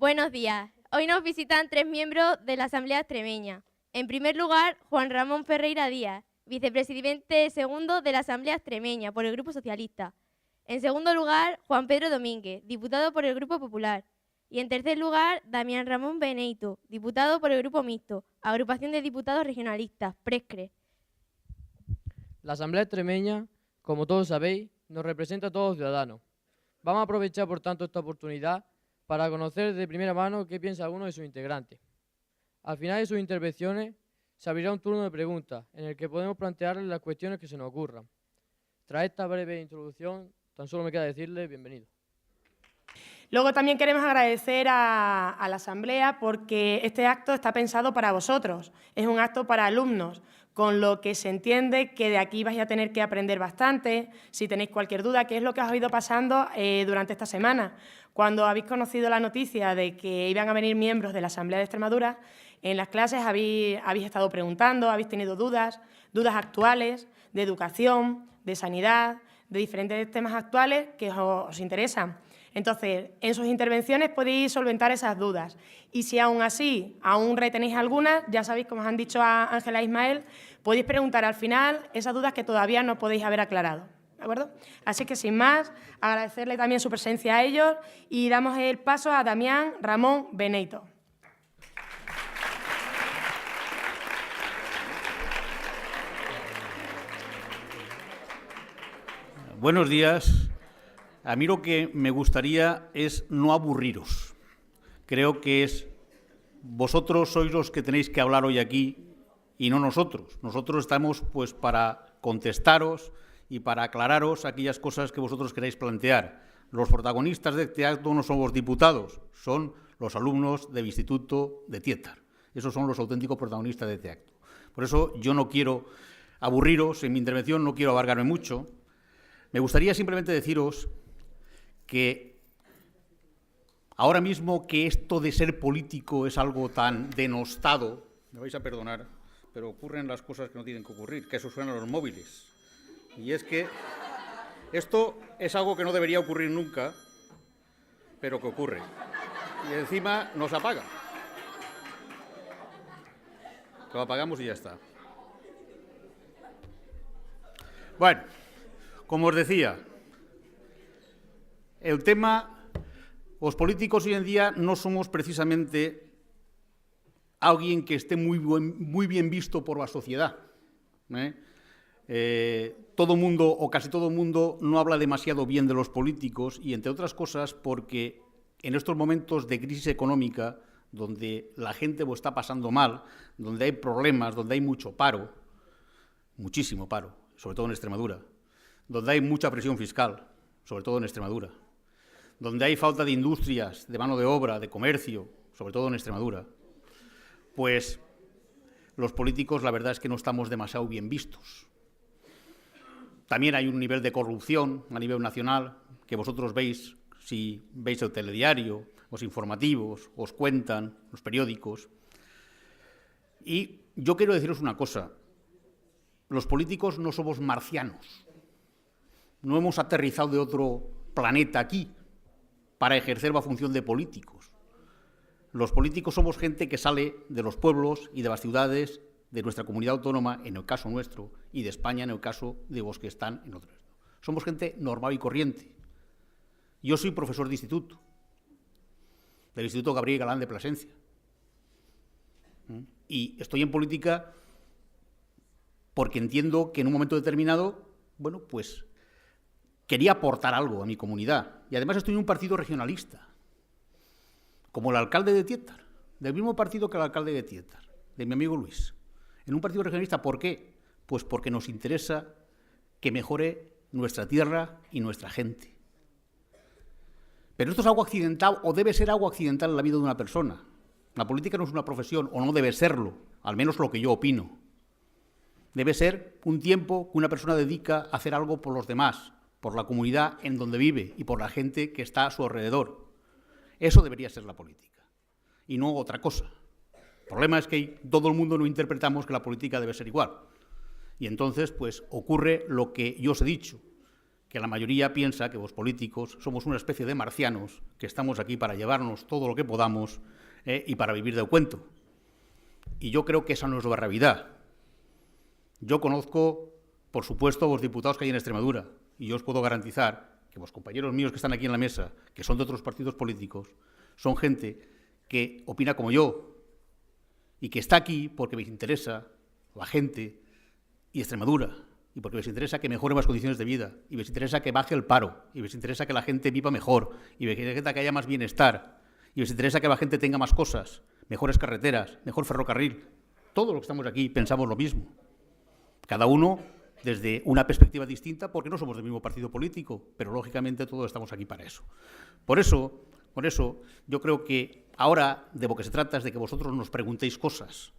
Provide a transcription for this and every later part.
Buenos días. Hoy nos visitan 3 miembros de la Asamblea Extremeña. En primer lugar, Juan Ramón Ferreira Díaz, vicepresidente segundo de la Asamblea Extremeña por el Grupo Socialista. En segundo lugar, Juan Pedro Domínguez, diputado por el Grupo Popular. Y en tercer lugar, Damián Ramón Beneito, diputado por el Grupo Mixto, Agrupación de Diputados Regionalistas, Prescre. La Asamblea Extremeña, como todos sabéis, nos representa a todos los ciudadanos. Vamos a aprovechar, por tanto, esta oportunidad para conocer de primera mano qué piensa alguno de sus integrantes. Al final de sus intervenciones se abrirá un turno de preguntas en el que podemos plantearles las cuestiones que se nos ocurran. Tras esta breve introducción, tan solo me queda decirles bienvenido. Luego también queremos agradecer a la Asamblea porque este acto está pensado para vosotros, es un acto para alumnos, con lo que se entiende que de aquí vais a tener que aprender bastante, si tenéis cualquier duda, que es lo que os ha ido pasando durante esta semana. Cuando habéis conocido la noticia de que iban a venir miembros de la Asamblea de Extremadura, en las clases habéis estado preguntando, habéis tenido dudas actuales de educación, de sanidad, de diferentes temas actuales que os interesan. Entonces, en sus intervenciones podéis solventar esas dudas. Y si aún así, aún retenéis algunas, ya sabéis, como os han dicho a Ángela e Ismael, podéis preguntar al final esas dudas que todavía no podéis haber aclarado. ¿De acuerdo? Así que, sin más, agradecerle también su presencia a ellos y damos el paso a Damián Ramón Beneito. Buenos días. A mí lo que me gustaría es no aburriros. Creo que vosotros sois los que tenéis que hablar hoy aquí y no nosotros. Nosotros estamos pues para contestaros y para aclararos aquellas cosas que vosotros queráis plantear. Los protagonistas de este acto no son los diputados, son los alumnos del Instituto de Tietar. Esos son los auténticos protagonistas de este acto. Por eso yo no quiero aburriros en mi intervención, no quiero alargarme mucho. Me gustaría simplemente deciros que ahora mismo que esto de ser político es algo tan denostado, me vais a perdonar, pero ocurren las cosas que no tienen que ocurrir, que eso suenan los móviles. Y es que esto es algo que no debería ocurrir nunca, pero que ocurre. Y encima nos apaga. Lo apagamos y ya está. Bueno, como os decía, el tema, los políticos hoy en día no somos precisamente alguien que esté muy bien visto por la sociedad. Todo mundo o casi todo el mundo no habla demasiado bien de los políticos y, entre otras cosas, porque en estos momentos de crisis económica, donde la gente lo está pasando mal, donde hay problemas, donde hay mucho paro, muchísimo paro, sobre todo en Extremadura, donde hay mucha presión fiscal, sobre todo en Extremadura, donde hay falta de industrias, de mano de obra, de comercio, sobre todo en Extremadura, pues los políticos la verdad es que no estamos demasiado bien vistos. También hay un nivel de corrupción a nivel nacional que vosotros veis, si veis el telediario, los informativos, os cuentan, los periódicos. Y yo quiero deciros una cosa, los políticos no somos marcianos, no hemos aterrizado de otro planeta aquí para ejercer la función de políticos. Los políticos somos gente que sale de los pueblos y de las ciudades de nuestra comunidad autónoma, en el caso nuestro, y de España, en el caso de los que están en otros. Somos gente normal y corriente. Yo soy profesor de instituto, del Instituto Gabriel Galán de Plasencia. Y estoy en política porque entiendo que en un momento determinado, bueno, pues quería aportar algo a mi comunidad. Y además estoy en un partido regionalista, como el alcalde de Tietar, del mismo partido que el alcalde de Tietar, de mi amigo Luis. En un partido regionalista, ¿por qué? Pues porque nos interesa que mejore nuestra tierra y nuestra gente. Pero esto es algo accidental o debe ser algo accidental en la vida de una persona. La política no es una profesión o no debe serlo, al menos lo que yo opino. Debe ser un tiempo que una persona dedica a hacer algo por los demás, por la comunidad en donde vive y por la gente que está a su alrededor. Eso debería ser la política y no otra cosa. El problema es que todo el mundo no interpretamos que la política debe ser igual. Y entonces, pues, ocurre lo que yo os he dicho, que la mayoría piensa que los políticos somos una especie de marcianos que estamos aquí para llevarnos todo lo que podamos y para vivir del cuento. Y yo creo que esa no es la realidad. Yo conozco, por supuesto, a los diputados que hay en Extremadura, y yo os puedo garantizar que los compañeros míos que están aquí en la mesa, que son de otros partidos políticos, son gente que opina como yo y que está aquí porque les interesa la gente y Extremadura, y porque les interesa que mejoren las condiciones de vida, y les interesa que baje el paro, y les interesa que la gente viva mejor, y les interesa que haya más bienestar, y les interesa que la gente tenga más cosas, mejores carreteras, mejor ferrocarril. Todos los que estamos aquí pensamos lo mismo. Cada uno desde una perspectiva distinta, porque no somos del mismo partido político, pero lógicamente todos estamos aquí para eso. Por eso, yo creo que ahora de lo que se trata es de que vosotros nos preguntéis cosas.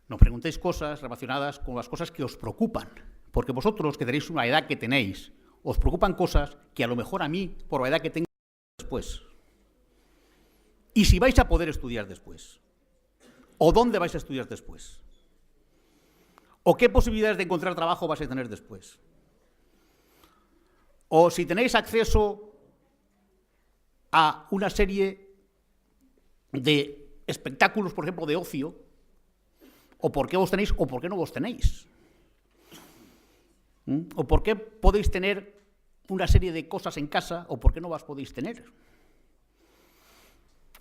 Nos preguntéis cosas relacionadas con las cosas que os preocupan, porque vosotros, que tenéis una edad que tenéis, os preocupan cosas que a lo mejor a mí, por la edad que tengo después. Y si vais a poder estudiar después, o dónde vais a estudiar después, o qué posibilidades de encontrar trabajo vais a tener después, o si tenéis acceso a una serie de espectáculos, por ejemplo, de ocio, o por qué vos tenéis o por qué no vos tenéis, o por qué podéis tener una serie de cosas en casa o por qué no las podéis tener,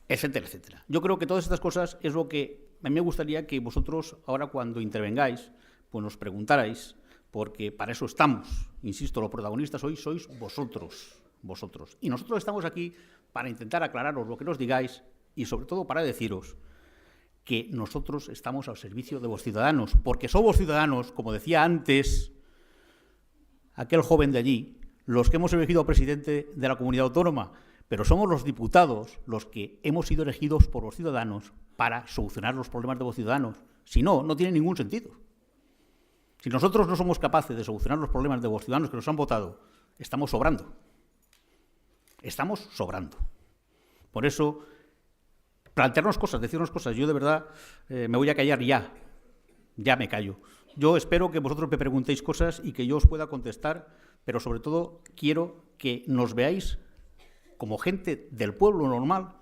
etcétera, etcétera. Yo creo que todas estas cosas es lo que a mí me gustaría que vosotros, ahora cuando intervengáis, pues nos preguntarais, porque para eso estamos. Insisto, los protagonistas hoy sois vosotros. Y nosotros estamos aquí para intentar aclararos lo que nos digáis y, sobre todo, para deciros que nosotros estamos al servicio de los ciudadanos, porque somos ciudadanos, como decía antes aquel joven de allí, los que hemos elegido presidente de la comunidad autónoma, pero somos los diputados los que hemos sido elegidos por los ciudadanos para solucionar los problemas de los ciudadanos. Si no, no tiene ningún sentido. Si nosotros no somos capaces de solucionar los problemas de los ciudadanos que nos han votado, estamos sobrando. Estamos sobrando. Por eso, plantearnos cosas, decirnos cosas. Yo, de verdad, me voy a callar ya. Ya me callo. Yo espero que vosotros me preguntéis cosas y que yo os pueda contestar, pero sobre todo quiero que nos veáis como gente del pueblo normal,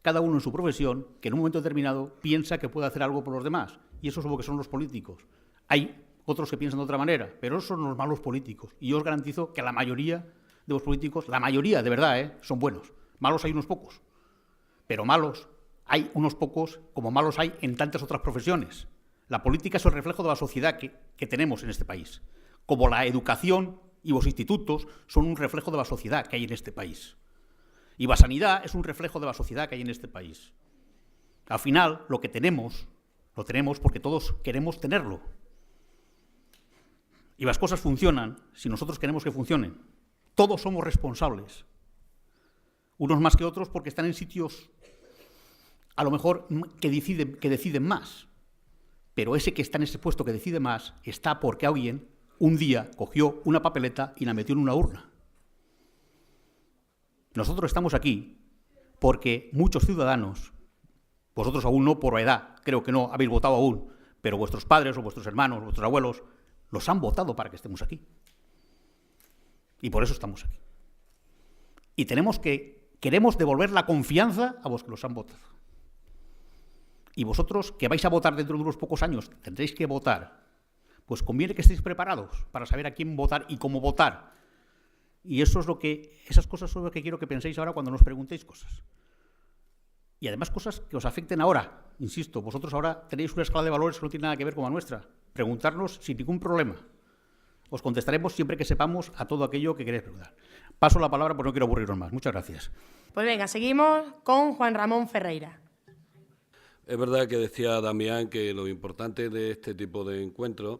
cada uno en su profesión, que en un momento determinado piensa que puede hacer algo por los demás. Y eso es lo que son los políticos. Hay otros que piensan de otra manera, pero esos son los malos políticos. Y yo os garantizo que la mayoría de los políticos, la mayoría, de verdad, son buenos. Malos hay unos pocos, pero malos hay unos pocos, como malos hay en tantas otras profesiones. La política es el reflejo de la sociedad que tenemos en este país, como la educación y los institutos son un reflejo de la sociedad que hay en este país. Y la sanidad es un reflejo de la sociedad que hay en este país. Al final, lo que tenemos, lo tenemos porque todos queremos tenerlo. Y las cosas funcionan si nosotros queremos que funcionen. Todos somos responsables. Unos más que otros porque están en sitios, a lo mejor, que deciden más. Pero ese que está en ese puesto que decide más está porque alguien un día cogió una papeleta y la metió en una urna. Nosotros estamos aquí porque muchos ciudadanos, vosotros aún no por la edad, creo que no habéis votado aún, pero vuestros padres o vuestros hermanos, vuestros abuelos, los han votado para que estemos aquí. Y por eso estamos aquí. Y queremos devolver la confianza a los que los han votado. Y vosotros, que vais a votar dentro de unos pocos años, tendréis que votar, pues conviene que estéis preparados para saber a quién votar y cómo votar. Y esas cosas son lo que quiero que penséis ahora cuando nos preguntéis cosas. Y además cosas que os afecten ahora. Insisto, vosotros ahora tenéis una escala de valores que no tiene nada que ver con la nuestra. Preguntarnos sin ningún problema. Os contestaremos siempre que sepamos a todo aquello que queréis preguntar. Paso la palabra, porque no quiero aburriros más. Muchas gracias. Pues venga, seguimos con Juan Ramón Ferreira. Es verdad que decía Damián que lo importante de este tipo de encuentros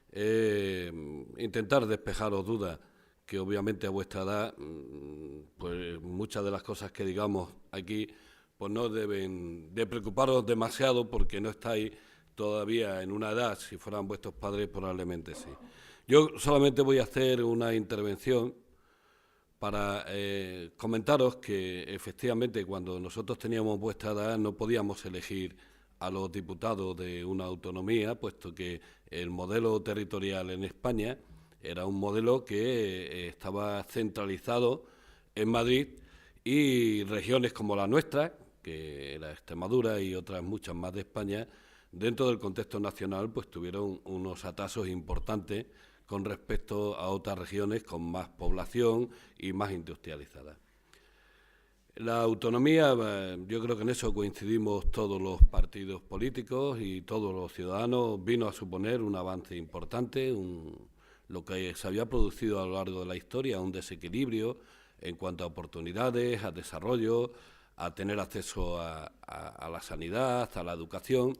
es intentar despejaros dudas, que obviamente a vuestra edad, pues muchas de las cosas que digamos aquí, pues no deben de preocuparos demasiado porque no estáis todavía en una edad. Si fueran vuestros padres, probablemente sí. Yo solamente voy a hacer una intervención para comentaros que efectivamente cuando nosotros teníamos vuestra edad no podíamos elegir a los diputados de una autonomía, puesto que el modelo territorial en España Era un modelo que estaba centralizado en Madrid, y regiones como la nuestra, que era Extremadura y otras muchas más de España, dentro del contexto nacional, pues tuvieron unos atrasos importantes con respecto a otras regiones con más población y más industrializadas. La autonomía, yo creo que en eso coincidimos todos los partidos políticos y todos los ciudadanos, vino a suponer un avance importante, lo que se había producido a lo largo de la historia, un desequilibrio en cuanto a oportunidades, a desarrollo, a tener acceso a la sanidad, a la educación.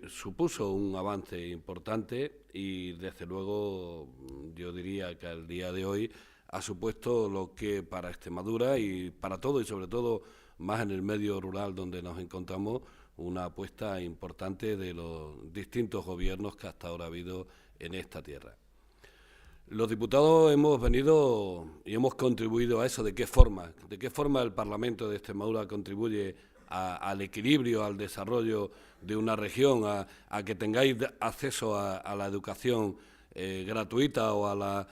Supuso un avance importante y, desde luego, yo diría que al día de hoy ha supuesto lo que para Extremadura y para todo, y sobre todo más en el medio rural donde nos encontramos, una apuesta importante de los distintos gobiernos que hasta ahora ha habido en esta tierra. Los diputados hemos venido y hemos contribuido a eso. ¿De qué forma? ¿De qué forma el Parlamento de Extremadura contribuye al equilibrio, al desarrollo de una región, a que tengáis acceso a la educación gratuita o a la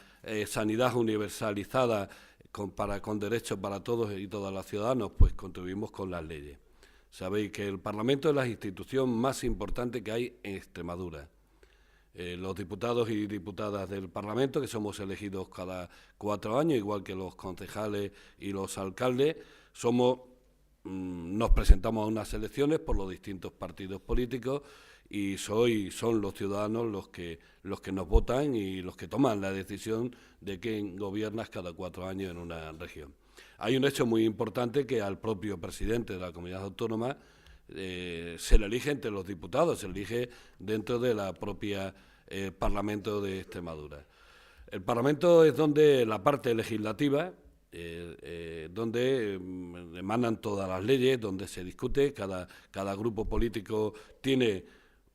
sanidad universalizada con derechos para todos y todas las ciudadanos? Pues contribuimos con las leyes. Sabéis que el Parlamento es la institución más importante que hay en Extremadura. Los diputados y diputadas del Parlamento, que somos elegidos cada 4 años, igual que los concejales y los alcaldes, nos presentamos a unas elecciones por los distintos partidos políticos y son los ciudadanos los que nos votan y los que toman la decisión de quién gobierna cada 4 años en una región. Hay un hecho muy importante, que al propio presidente de la comunidad autónoma se le elige entre los diputados, se elige dentro de la propia Parlamento de Extremadura. El Parlamento es donde la parte legislativa, donde emanan todas las leyes, donde se discute, cada grupo político tiene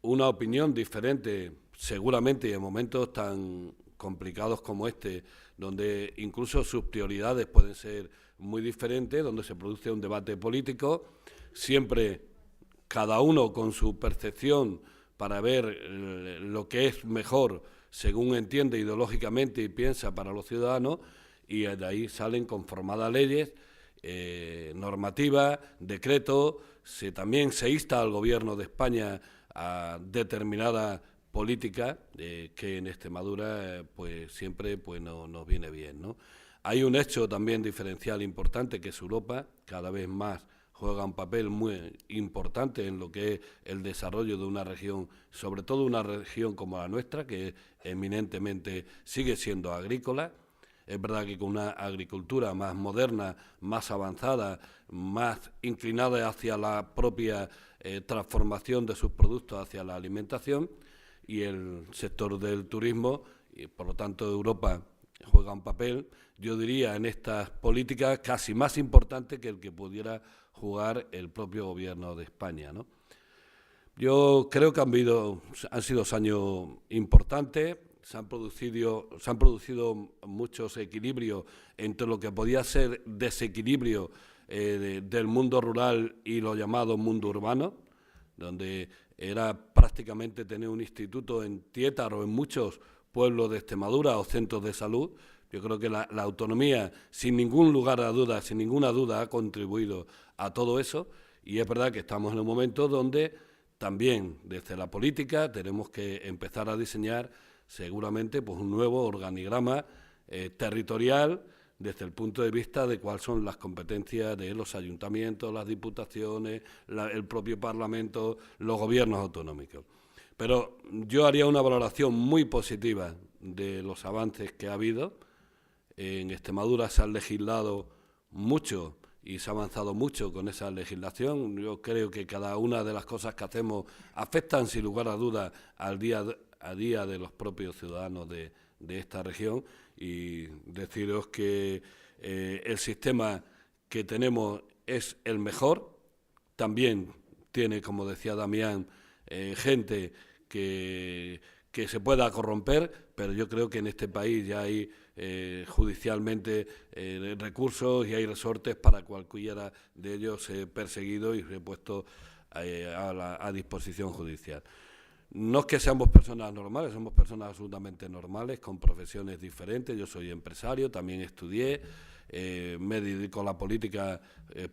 una opinión diferente, seguramente, y en momentos tan complicados como este, donde incluso sus prioridades pueden ser muy diferentes, donde se produce un debate político, siempre cada uno con su percepción para ver lo que es mejor según entiende ideológicamente y piensa para los ciudadanos, y de ahí salen conformadas leyes, normativas, decretos. También se insta al Gobierno de España a determinada política que en Extremadura pues siempre nos viene bien, ¿no? Hay un hecho también diferencial importante, que es Europa, cada vez más juega un papel muy importante en lo que es el desarrollo de una región, sobre todo una región como la nuestra, que eminentemente sigue siendo agrícola. Es verdad que con una agricultura más moderna, más avanzada, más inclinada hacia la propia transformación de sus productos hacia la alimentación, y el sector del turismo, y por lo tanto Europa juega un papel, yo diría, en estas políticas casi más importante que el que pudiera jugar el propio Gobierno de España, ¿no? Yo creo que han sido años importantes. Se han producido muchos equilibrios entre lo que podía ser desequilibrio del mundo rural y lo llamado mundo urbano, donde era prácticamente tener un instituto en Tiétar o en muchos pueblos de Extremadura o centros de salud. Yo creo que la autonomía, sin ningún lugar a dudas, sin ninguna duda, ha contribuido a todo eso, y es verdad que estamos en un momento donde también desde la política tenemos que empezar a diseñar seguramente pues un nuevo organigrama territorial desde el punto de vista de cuáles son las competencias de los ayuntamientos, las diputaciones, el propio Parlamento, los gobiernos autonómicos. Pero yo haría una valoración muy positiva de los avances que ha habido. En Extremadura se ha legislado mucho y se ha avanzado mucho con esa legislación. Yo creo que cada una de las cosas que hacemos afectan, sin lugar a dudas, al día a día de los propios ciudadanos de esta región, y deciros que el sistema que tenemos es el mejor. También tiene, como decía Damián, gente que se pueda corromper, pero yo creo que en este país ya hay judicialmente recursos y hay resortes para cualquiera de ellos ser perseguido y ser puesto a disposición judicial. No es que seamos personas normales, somos personas absolutamente normales, con profesiones diferentes. Yo soy empresario, también estudié, me dedico a la política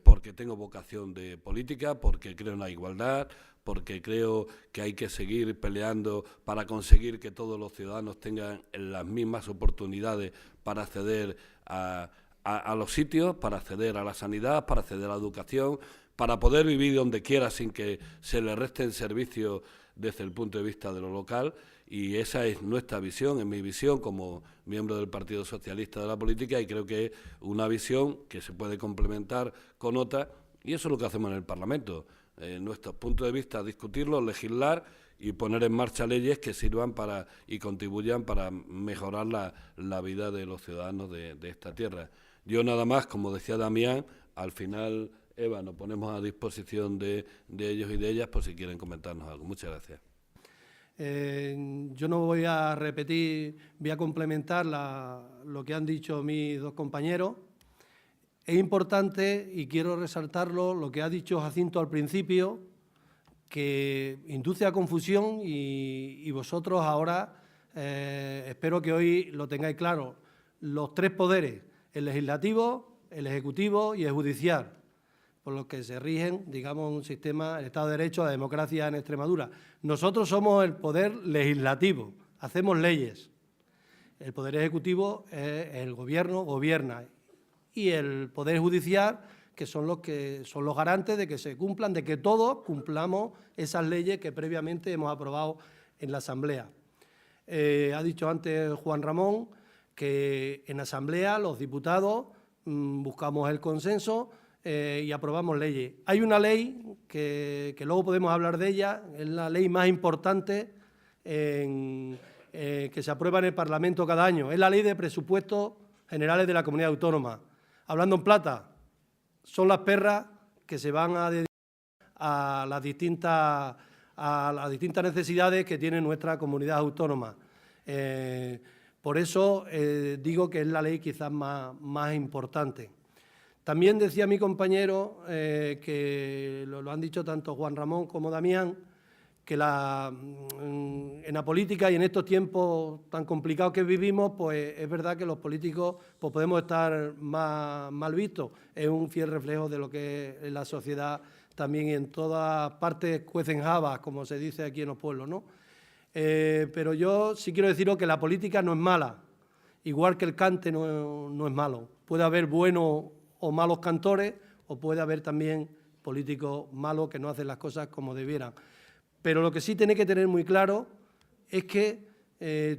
porque tengo vocación de política, porque creo en la igualdad, porque creo que hay que seguir peleando para conseguir que todos los ciudadanos tengan las mismas oportunidades para acceder a los sitios, para acceder a la sanidad, para acceder a la educación, para poder vivir donde quiera sin que se le resten servicios desde el punto de vista de lo local, y esa es nuestra visión, es mi visión como miembro del Partido Socialista de la Política, y creo que es una visión que se puede complementar con otra, y eso es lo que hacemos en el Parlamento. Nuestros puntos de vista, discutirlos, legislar y poner en marcha leyes que sirvan para y contribuyan para mejorar la vida de los ciudadanos de esta tierra. Yo nada más, como decía Damián, al final, Eva, nos ponemos a disposición de ellos y de ellas por si quieren comentarnos algo. Muchas gracias. Yo no voy a repetir, voy a complementar lo que han dicho mis dos compañeros. Es importante, y quiero resaltarlo, lo que ha dicho Jacinto al principio, que induce a confusión y vosotros ahora, espero que hoy lo tengáis claro, los tres poderes, el legislativo, el ejecutivo y el judicial, por los que se rigen, digamos, un sistema, el Estado de Derecho, la democracia en Extremadura. Nosotros somos el poder legislativo, hacemos leyes. El poder ejecutivo, el gobierno, gobierna. Y el poder judicial, que son los garantes de que se cumplan, de que todos cumplamos esas leyes que previamente hemos aprobado en la Asamblea. Ha dicho antes Juan Ramón que en la Asamblea los diputados buscamos el consenso y aprobamos leyes. Hay una ley que luego podemos hablar de ella, es la ley más importante que se aprueba en el Parlamento cada año, es la Ley de Presupuestos Generales de la Comunidad Autónoma. Hablando en plata, son las perras que se van a dedicar a las distintas necesidades que tiene nuestra comunidad autónoma. Por eso digo que es la ley quizás más importante. También decía mi compañero, que lo han dicho tanto Juan Ramón como Damián, que en la política y en estos tiempos tan complicados que vivimos, pues es verdad que los políticos pues podemos estar mal vistos. Es un fiel reflejo de lo que es la sociedad también, y en todas partes cuecen habas, como se dice aquí en los pueblos, ¿no? Pero yo sí quiero deciros que la política no es mala, igual que el cante no es malo. Puede haber buenos o malos cantores, o puede haber también políticos malos que no hacen las cosas como debieran. Pero lo que sí tiene que tener muy claro es que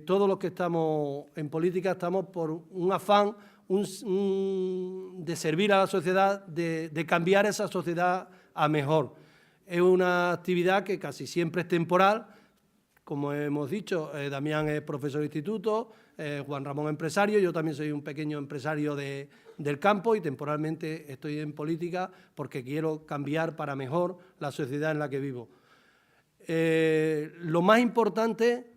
todos los que estamos en política estamos por un afán de servir a la sociedad, de cambiar esa sociedad a mejor. Es una actividad que casi siempre es temporal. Como hemos dicho, Damián es profesor de instituto, Juan Ramón empresario, yo también soy un pequeño empresario del campo y temporalmente estoy en política porque quiero cambiar para mejor la sociedad en la que vivo. Lo más importante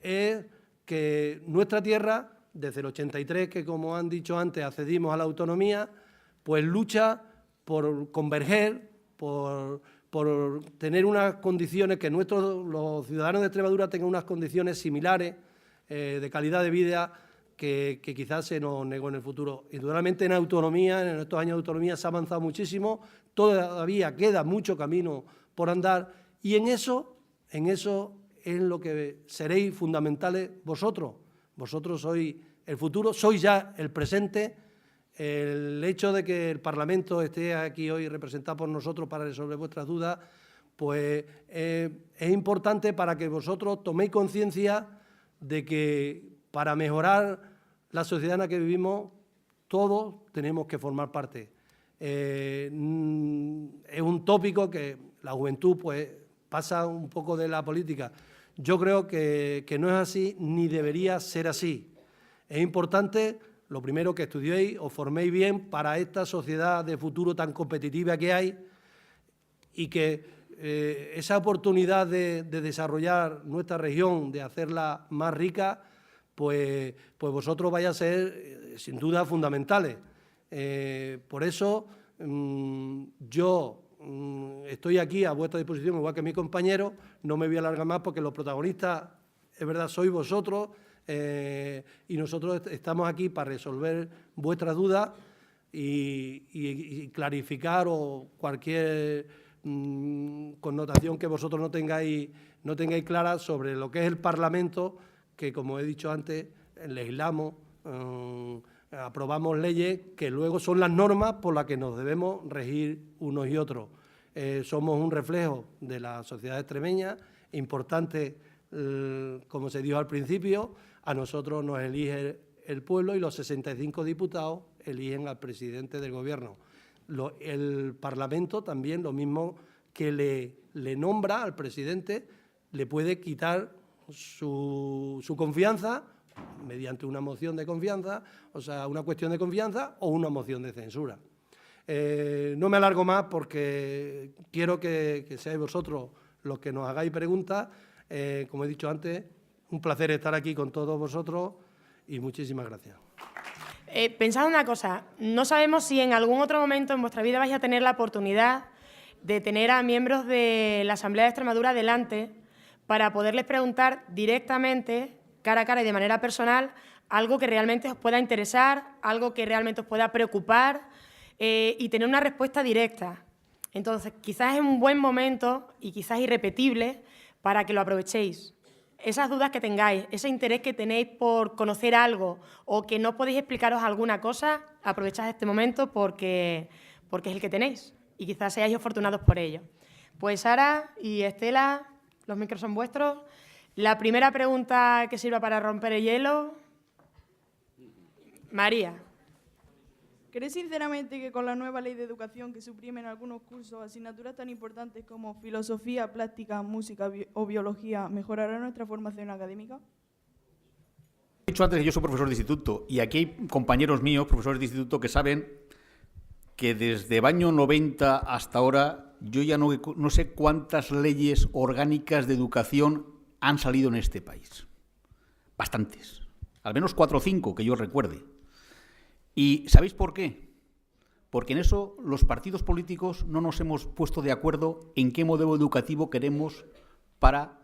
es que nuestra tierra, desde el 83, que como han dicho antes, accedimos a la autonomía, pues lucha por converger, por tener unas condiciones, que los ciudadanos de Extremadura tengan unas condiciones similares de calidad de vida que quizás se nos negó en el futuro. Indudablemente en autonomía, en estos años de autonomía se ha avanzado muchísimo, todavía queda mucho camino por andar, y en eso es lo que seréis fundamentales vosotros. Vosotros sois el futuro, sois ya el presente. El hecho de que el Parlamento esté aquí hoy representado por nosotros para resolver vuestras dudas, pues es importante para que vosotros toméis conciencia de que para mejorar la sociedad en la que vivimos, todos tenemos que formar parte. Es un tópico que la juventud pues pasa un poco de la política. Yo creo que no es así, ni debería ser así. Es importante, lo primero, que estudiéis, os forméis bien para esta sociedad de futuro tan competitiva que hay, y que esa oportunidad de desarrollar nuestra región, de hacerla más rica, pues vosotros vais a ser sin duda fundamentales. Por eso yo estoy aquí a vuestra disposición, igual que mi compañero, no me voy a alargar más porque los protagonistas, es verdad, sois vosotros y nosotros estamos aquí para resolver vuestras dudas y clarificar o cualquier connotación que vosotros no tengáis clara sobre lo que es el Parlamento, que, como he dicho antes, legislamos, aprobamos leyes que luego son las normas por las que nos debemos regir unos y otros. Somos un reflejo de la sociedad extremeña, importante, como se dijo al principio, a nosotros nos elige el pueblo y los 65 diputados eligen al presidente del Gobierno. El Parlamento también, lo mismo que le nombra al presidente, le puede quitar su confianza mediante una moción de confianza, o sea, una cuestión de confianza o una moción de censura. No me alargo más porque quiero que seáis vosotros los que nos hagáis preguntas. Como he dicho antes, un placer estar aquí con todos vosotros y muchísimas gracias. Pensad una cosa, no sabemos si en algún otro momento en vuestra vida vais a tener la oportunidad de tener a miembros de la Asamblea de Extremadura delante para poderles preguntar directamente, cara a cara y de manera personal, algo que realmente os pueda interesar, algo que realmente os pueda preocupar y tener una respuesta directa. Entonces, quizás es un buen momento y quizás irrepetible para que lo aprovechéis. Esas dudas que tengáis, ese interés que tenéis por conocer algo o que no podéis explicaros alguna cosa, aprovechad este momento porque es el que tenéis y quizás seáis afortunados por ello. Pues Sara y Estela, los micros son vuestros. La primera pregunta que sirva para romper el hielo. María. ¿Crees sinceramente que con la nueva ley de educación que suprimen algunos cursos asignaturas tan importantes como filosofía, plástica, música o biología mejorará nuestra formación académica? He dicho antes que yo soy profesor de instituto y aquí hay compañeros míos, profesores de instituto, que saben que desde el año 90 hasta ahora yo ya no sé cuántas leyes orgánicas de educación han salido en este país. Bastantes. Al menos 4 o 5 que yo recuerde. ¿Y sabéis por qué? Porque en eso los partidos políticos no nos hemos puesto de acuerdo en qué modelo educativo queremos para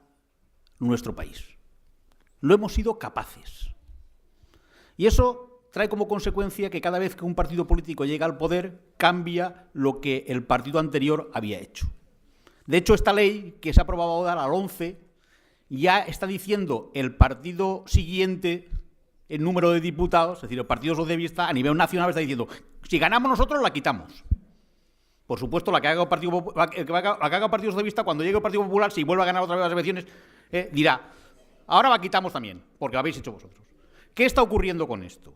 nuestro país. Lo hemos sido capaces. Y eso trae como consecuencia que cada vez que un partido político llega al poder, cambia lo que el partido anterior había hecho. De hecho, esta ley que se ha aprobado ahora, la 11, ya está diciendo el partido siguiente el número de diputados, es decir, el Partido Socialista a nivel nacional está diciendo, si ganamos nosotros, la quitamos. Por supuesto, la que haga el Partido Socialista, cuando llegue el Partido Popular, si vuelve a ganar otra vez las elecciones, dirá, ahora la quitamos también, porque lo habéis hecho vosotros. ¿Qué está ocurriendo con esto?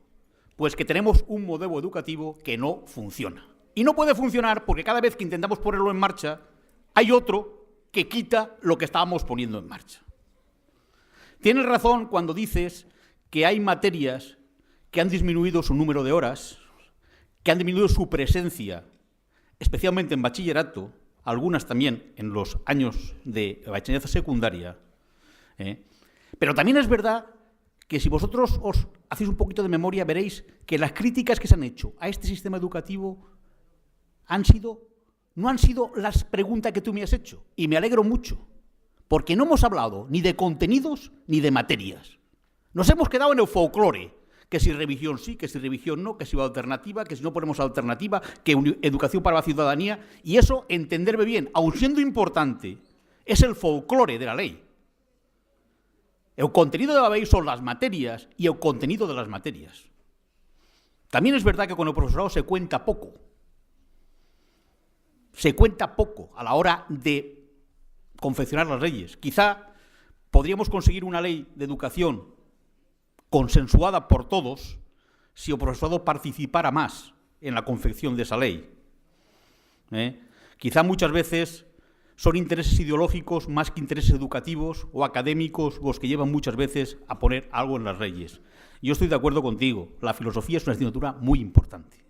Pues que tenemos un modelo educativo que no funciona. Y no puede funcionar porque cada vez que intentamos ponerlo en marcha, hay otro que quita lo que estábamos poniendo en marcha. Tienes razón cuando dices que hay materias que han disminuido su número de horas, que han disminuido su presencia, especialmente en bachillerato, algunas también en los años de la enseñanza secundaria. Pero también es verdad que si vosotros os hacéis un poquito de memoria, veréis que las críticas que se han hecho a este sistema educativo no han sido las preguntas que tú me has hecho. Y me alegro mucho, porque no hemos hablado ni de contenidos ni de materias. Nos hemos quedado en el folclore, que si revisión sí, que si revisión no, que si alternativa, que si no ponemos alternativa, que educación para la ciudadanía, y eso, entenderme bien, aun siendo importante, es el folclore de la ley. El contenido de la ley son las materias y el contenido de las materias. También es verdad que con el profesorado se cuenta poco. Se cuenta poco a la hora de confeccionar las leyes. Quizá podríamos conseguir una ley de educación consensuada por todos si el profesorado participara más en la confección de esa ley. Quizá muchas veces son intereses ideológicos más que intereses educativos o académicos los que llevan muchas veces a poner algo en las leyes. Yo estoy de acuerdo contigo, la filosofía es una asignatura muy importante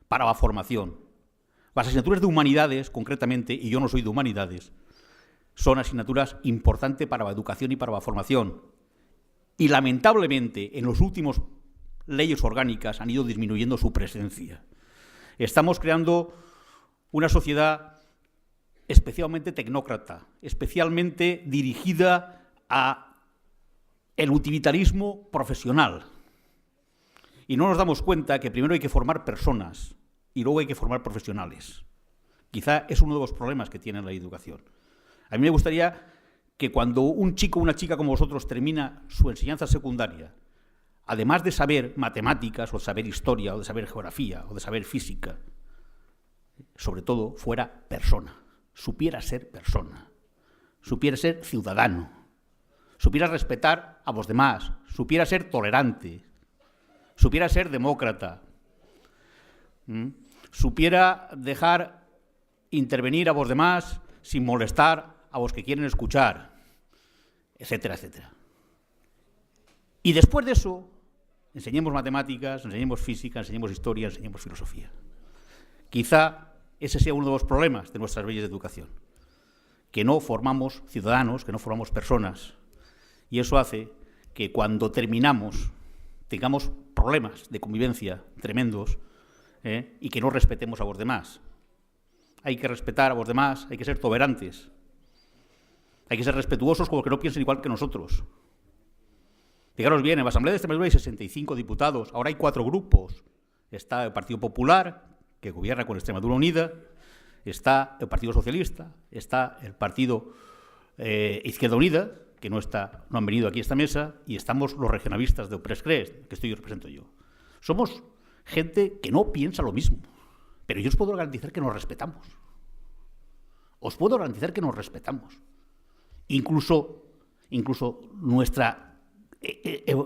para la formación. Las asignaturas de humanidades, concretamente, y yo no soy de humanidades, son asignaturas importantes para la educación y para la formación. Y lamentablemente, en los últimos leyes orgánicas han ido disminuyendo su presencia. Estamos creando una sociedad especialmente tecnócrata, especialmente dirigida a el utilitarismo profesional. Y no nos damos cuenta que primero hay que formar personas y luego hay que formar profesionales. Quizá es uno de los problemas que tiene la educación. A mí me gustaría que cuando un chico o una chica como vosotros termina su enseñanza secundaria, además de saber matemáticas o de saber historia o de saber geografía o de saber física, sobre todo fuera persona, supiera ser persona, supiera ser ciudadano, supiera respetar a los demás, supiera ser tolerante, supiera ser demócrata, supiera dejar intervenir a los demás sin molestar a los que quieren escuchar, etcétera, etcétera. Y después de eso, enseñemos matemáticas, enseñemos física, enseñemos historia, enseñemos filosofía. Quizá ese sea uno de los problemas de nuestras leyes de educación, que no formamos ciudadanos, que no formamos personas, y eso hace que cuando terminamos tengamos problemas de convivencia tremendos y que no respetemos a los demás. Hay que respetar a los demás, hay que ser tolerantes, hay que ser respetuosos con los que no piensen igual que nosotros. Fijaros bien, en la Asamblea de Extremadura hay 65 diputados, ahora hay 4 grupos. Está el Partido Popular, que gobierna con Extremadura Unida, está el Partido Socialista, está el Partido Izquierda Unida, que no han venido aquí a esta mesa, y estamos los regionalistas de Oprescres, que represento yo. Somos gente que no piensa lo mismo, pero yo os puedo garantizar que nos respetamos. Os puedo garantizar que nos respetamos. Incluso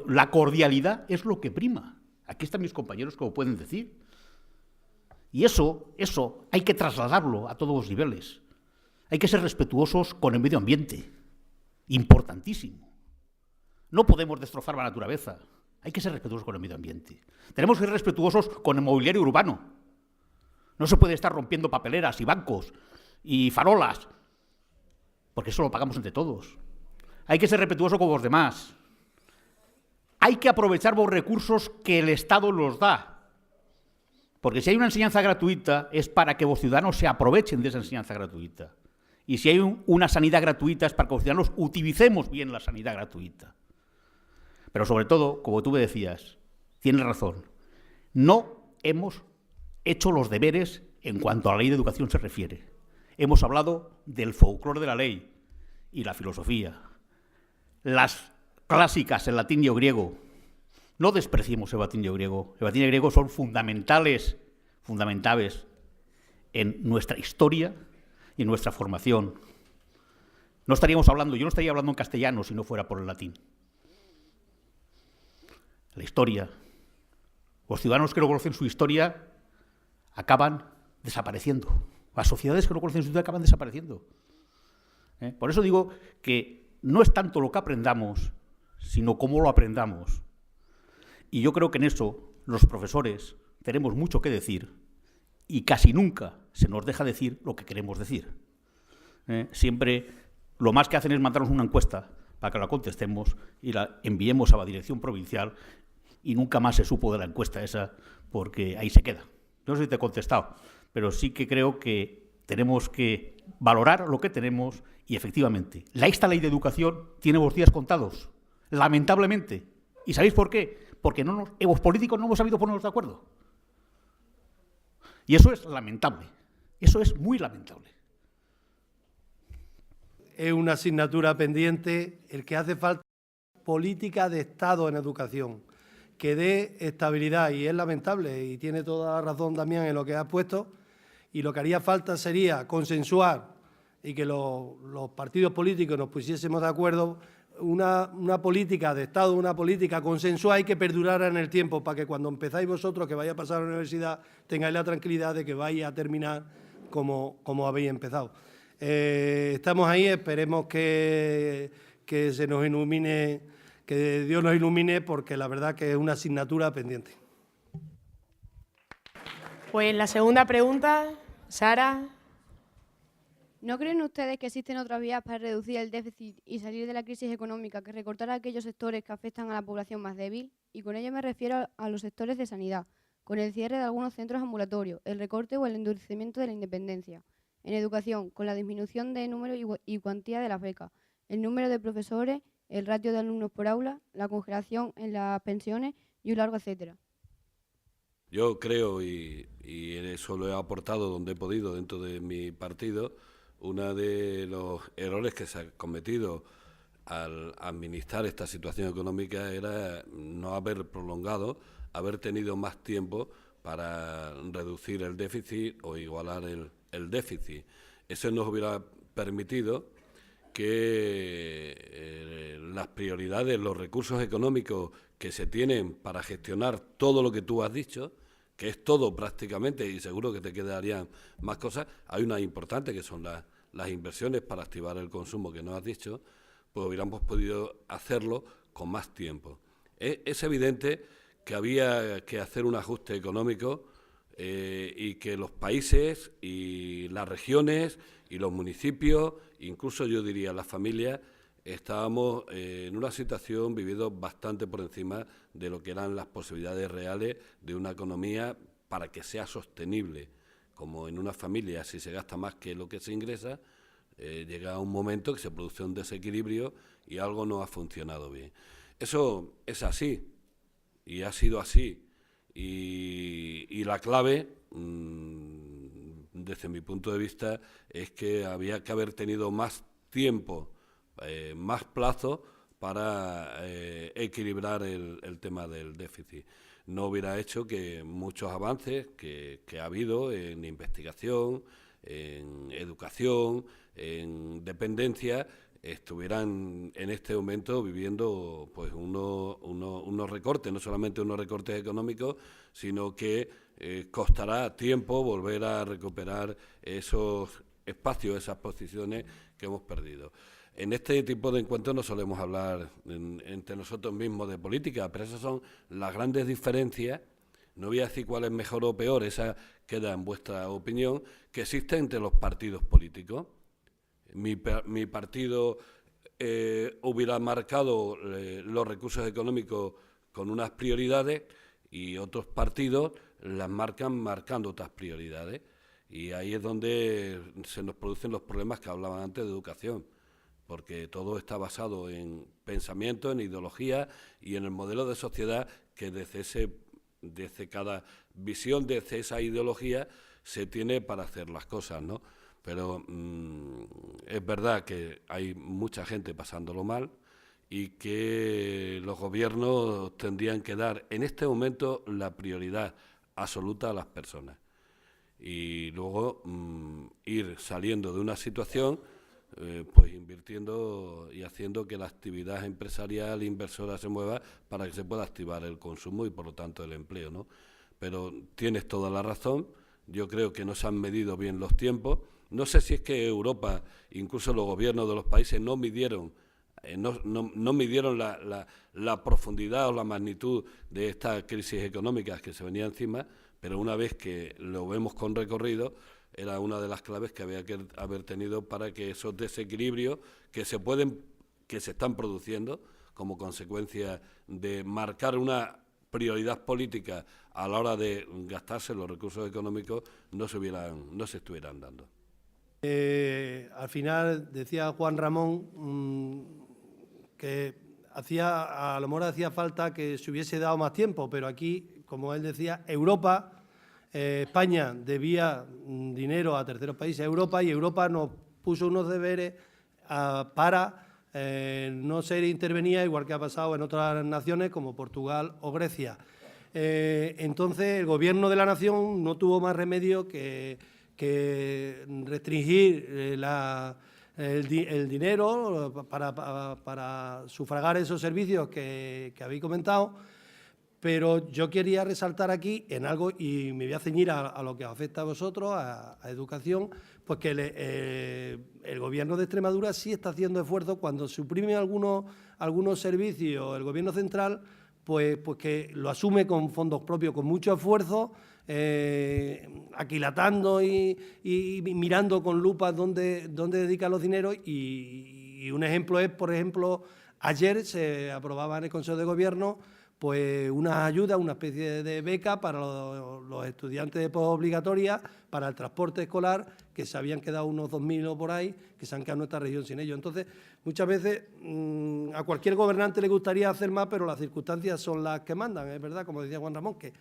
la cordialidad es lo que prima. Aquí están mis compañeros que lo pueden decir. Y eso hay que trasladarlo a todos los niveles. Hay que ser respetuosos con el medio ambiente. Importantísimo. No podemos destrozar la naturaleza. Hay que ser respetuosos con el medio ambiente. Tenemos que ser respetuosos con el mobiliario urbano. No se puede estar rompiendo papeleras y bancos y farolas, porque eso lo pagamos entre todos. Hay que ser respetuoso con los demás. Hay que aprovechar los recursos que el Estado nos da. Porque si hay una enseñanza gratuita es para que los ciudadanos se aprovechen de esa enseñanza gratuita. Y si hay una sanidad gratuita es para que los ciudadanos utilicemos bien la sanidad gratuita. Pero sobre todo, como tú me decías, tienes razón, no hemos hecho los deberes en cuanto a la ley de educación se refiere. Hemos hablado del folclore de la ley y la filosofía. Las clásicas, el latín y el griego. No despreciemos el latín y el griego. El latín y el griego son fundamentales en nuestra historia y en nuestra formación. Yo no estaría hablando en castellano si no fuera por el latín. La historia. Los ciudadanos que no conocen su historia acaban desapareciendo. Las sociedades que no conocen su historia acaban desapareciendo. Por eso digo que no es tanto lo que aprendamos, sino cómo lo aprendamos. Y yo creo que en eso los profesores tenemos mucho que decir y casi nunca se nos deja decir lo que queremos decir. Siempre lo más que hacen es mandarnos una encuesta para que la contestemos y la enviemos a la dirección provincial y nunca más se supo de la encuesta esa porque ahí se queda. Yo no sé si te he contestado, pero sí que creo que tenemos que valorar lo que tenemos y efectivamente, esta ley de educación tiene los días contados, lamentablemente. ¿Y sabéis por qué? Porque los políticos no hemos sabido ponernos de acuerdo. Y eso es lamentable, eso es muy lamentable. Es una asignatura pendiente el que hace falta política de Estado en educación, que dé estabilidad, y es lamentable, y tiene toda la razón Damián en lo que ha puesto, y lo que haría falta sería consensuar y que los partidos políticos nos pusiésemos de acuerdo una política de Estado, una política consensuada y que perdurara en el tiempo, para que cuando empezáis vosotros, que vais a pasar a la universidad, tengáis la tranquilidad de que vais a terminar como habéis empezado. Estamos ahí, esperemos que se nos ilumine, que Dios nos ilumine, porque la verdad que es una asignatura pendiente. Pues la segunda pregunta, Sara. ¿No creen ustedes que existen otras vías para reducir el déficit y salir de la crisis económica que recortar a aquellos sectores que afectan a la población más débil? Y con ello me refiero a los sectores de sanidad, con el cierre de algunos centros ambulatorios, el recorte o el endurecimiento de la independencia. en educación, con la disminución de número y cuantía de las becas, el número de profesores, el ratio de alumnos por aula, la congelación en las pensiones y un largo etcétera. Yo creo, y eso lo he aportado donde he podido dentro de mi partido, uno de los errores que se ha cometido al administrar esta situación económica era no haber prolongado, haber tenido más tiempo para reducir el déficit o igualar el déficit. Eso nos hubiera permitido que las prioridades, los recursos económicos que se tienen para gestionar todo lo que tú has dicho, que es todo prácticamente, y seguro que te quedarían más cosas, hay una importante que son las inversiones para activar el consumo que nos has dicho, pues hubiéramos podido hacerlo con más tiempo. Es evidente que había que hacer un ajuste económico y que los países y las regiones y los municipios, incluso yo diría las familias, estábamos en una situación viviendo bastante por encima de lo que eran las posibilidades reales de una economía para que sea sostenible. Como en una familia, si se gasta más que lo que se ingresa, llega un momento que se produce un desequilibrio y algo no ha funcionado bien. Eso es así y ha sido así. Y la clave, desde mi punto de vista, es que había que haber tenido más tiempo, más plazo para equilibrar el tema del déficit. No hubiera hecho que muchos avances que ha habido en investigación, en educación, en dependencia, estuvieran en este momento viviendo pues unos recortes, no solamente unos recortes económicos, sino que costará tiempo volver a recuperar esos espacios, esas posiciones que hemos perdido. En este tipo de encuentros no solemos hablar entre nosotros mismos de política, pero esas son las grandes diferencias. No voy a decir cuál es mejor o peor, esa queda en vuestra opinión, que existe entre los partidos políticos. Mi partido hubiera marcado los recursos económicos con unas prioridades y otros partidos las marcando otras prioridades. Y ahí es donde se nos producen los problemas que hablaban antes de educación, porque todo está basado en pensamiento, en ideología y en el modelo de sociedad que desde cada visión, desde esa ideología, se tiene para hacer las cosas, ¿no? Pero es verdad que hay mucha gente pasándolo mal y que los gobiernos tendrían que dar en este momento la prioridad absoluta a las personas y luego ir saliendo de una situación pues invirtiendo y haciendo que la actividad empresarial inversora se mueva para que se pueda activar el consumo y por lo tanto el empleo, ¿no? Pero tienes toda la razón, yo creo que no se han medido bien los tiempos. No sé si es que Europa, incluso los gobiernos de los países, no midieron la profundidad o la magnitud de esta crisis económica que se venía encima, pero una vez que lo vemos con recorrido, era una de las claves que había que haber tenido para que esos desequilibrios que se están produciendo como consecuencia de marcar una prioridad política a la hora de gastarse los recursos económicos no se estuvieran dando. Al final decía Juan Ramón que a lo mejor hacía falta que se hubiese dado más tiempo, pero aquí, como él decía, Europa, España debía dinero a terceros países, Europa, y Europa nos puso unos deberes para no ser intervenida, igual que ha pasado en otras naciones como Portugal o Grecia. Entonces, el Gobierno de la Nación no tuvo más remedio que restringir el dinero para sufragar esos servicios que habéis comentado, pero yo quería resaltar aquí en algo, y me voy a ceñir a lo que os afecta a vosotros, a educación, pues que el Gobierno de Extremadura sí está haciendo esfuerzos cuando suprime algunos servicios, el Gobierno central, pues que lo asume con fondos propios, con mucho esfuerzo, aquilatando y mirando con lupa dónde dedica los dineros. Y un ejemplo es, por ejemplo, ayer se aprobaba en el Consejo de Gobierno pues unas ayudas, una especie de beca para los estudiantes de posobligatoria, para el transporte escolar, que se habían quedado unos 2.000 o por ahí, que se han quedado en nuestra región sin ellos. Entonces, muchas veces a cualquier gobernante le gustaría hacer más, pero las circunstancias son las que mandan, es verdad, como decía Juan Ramón, que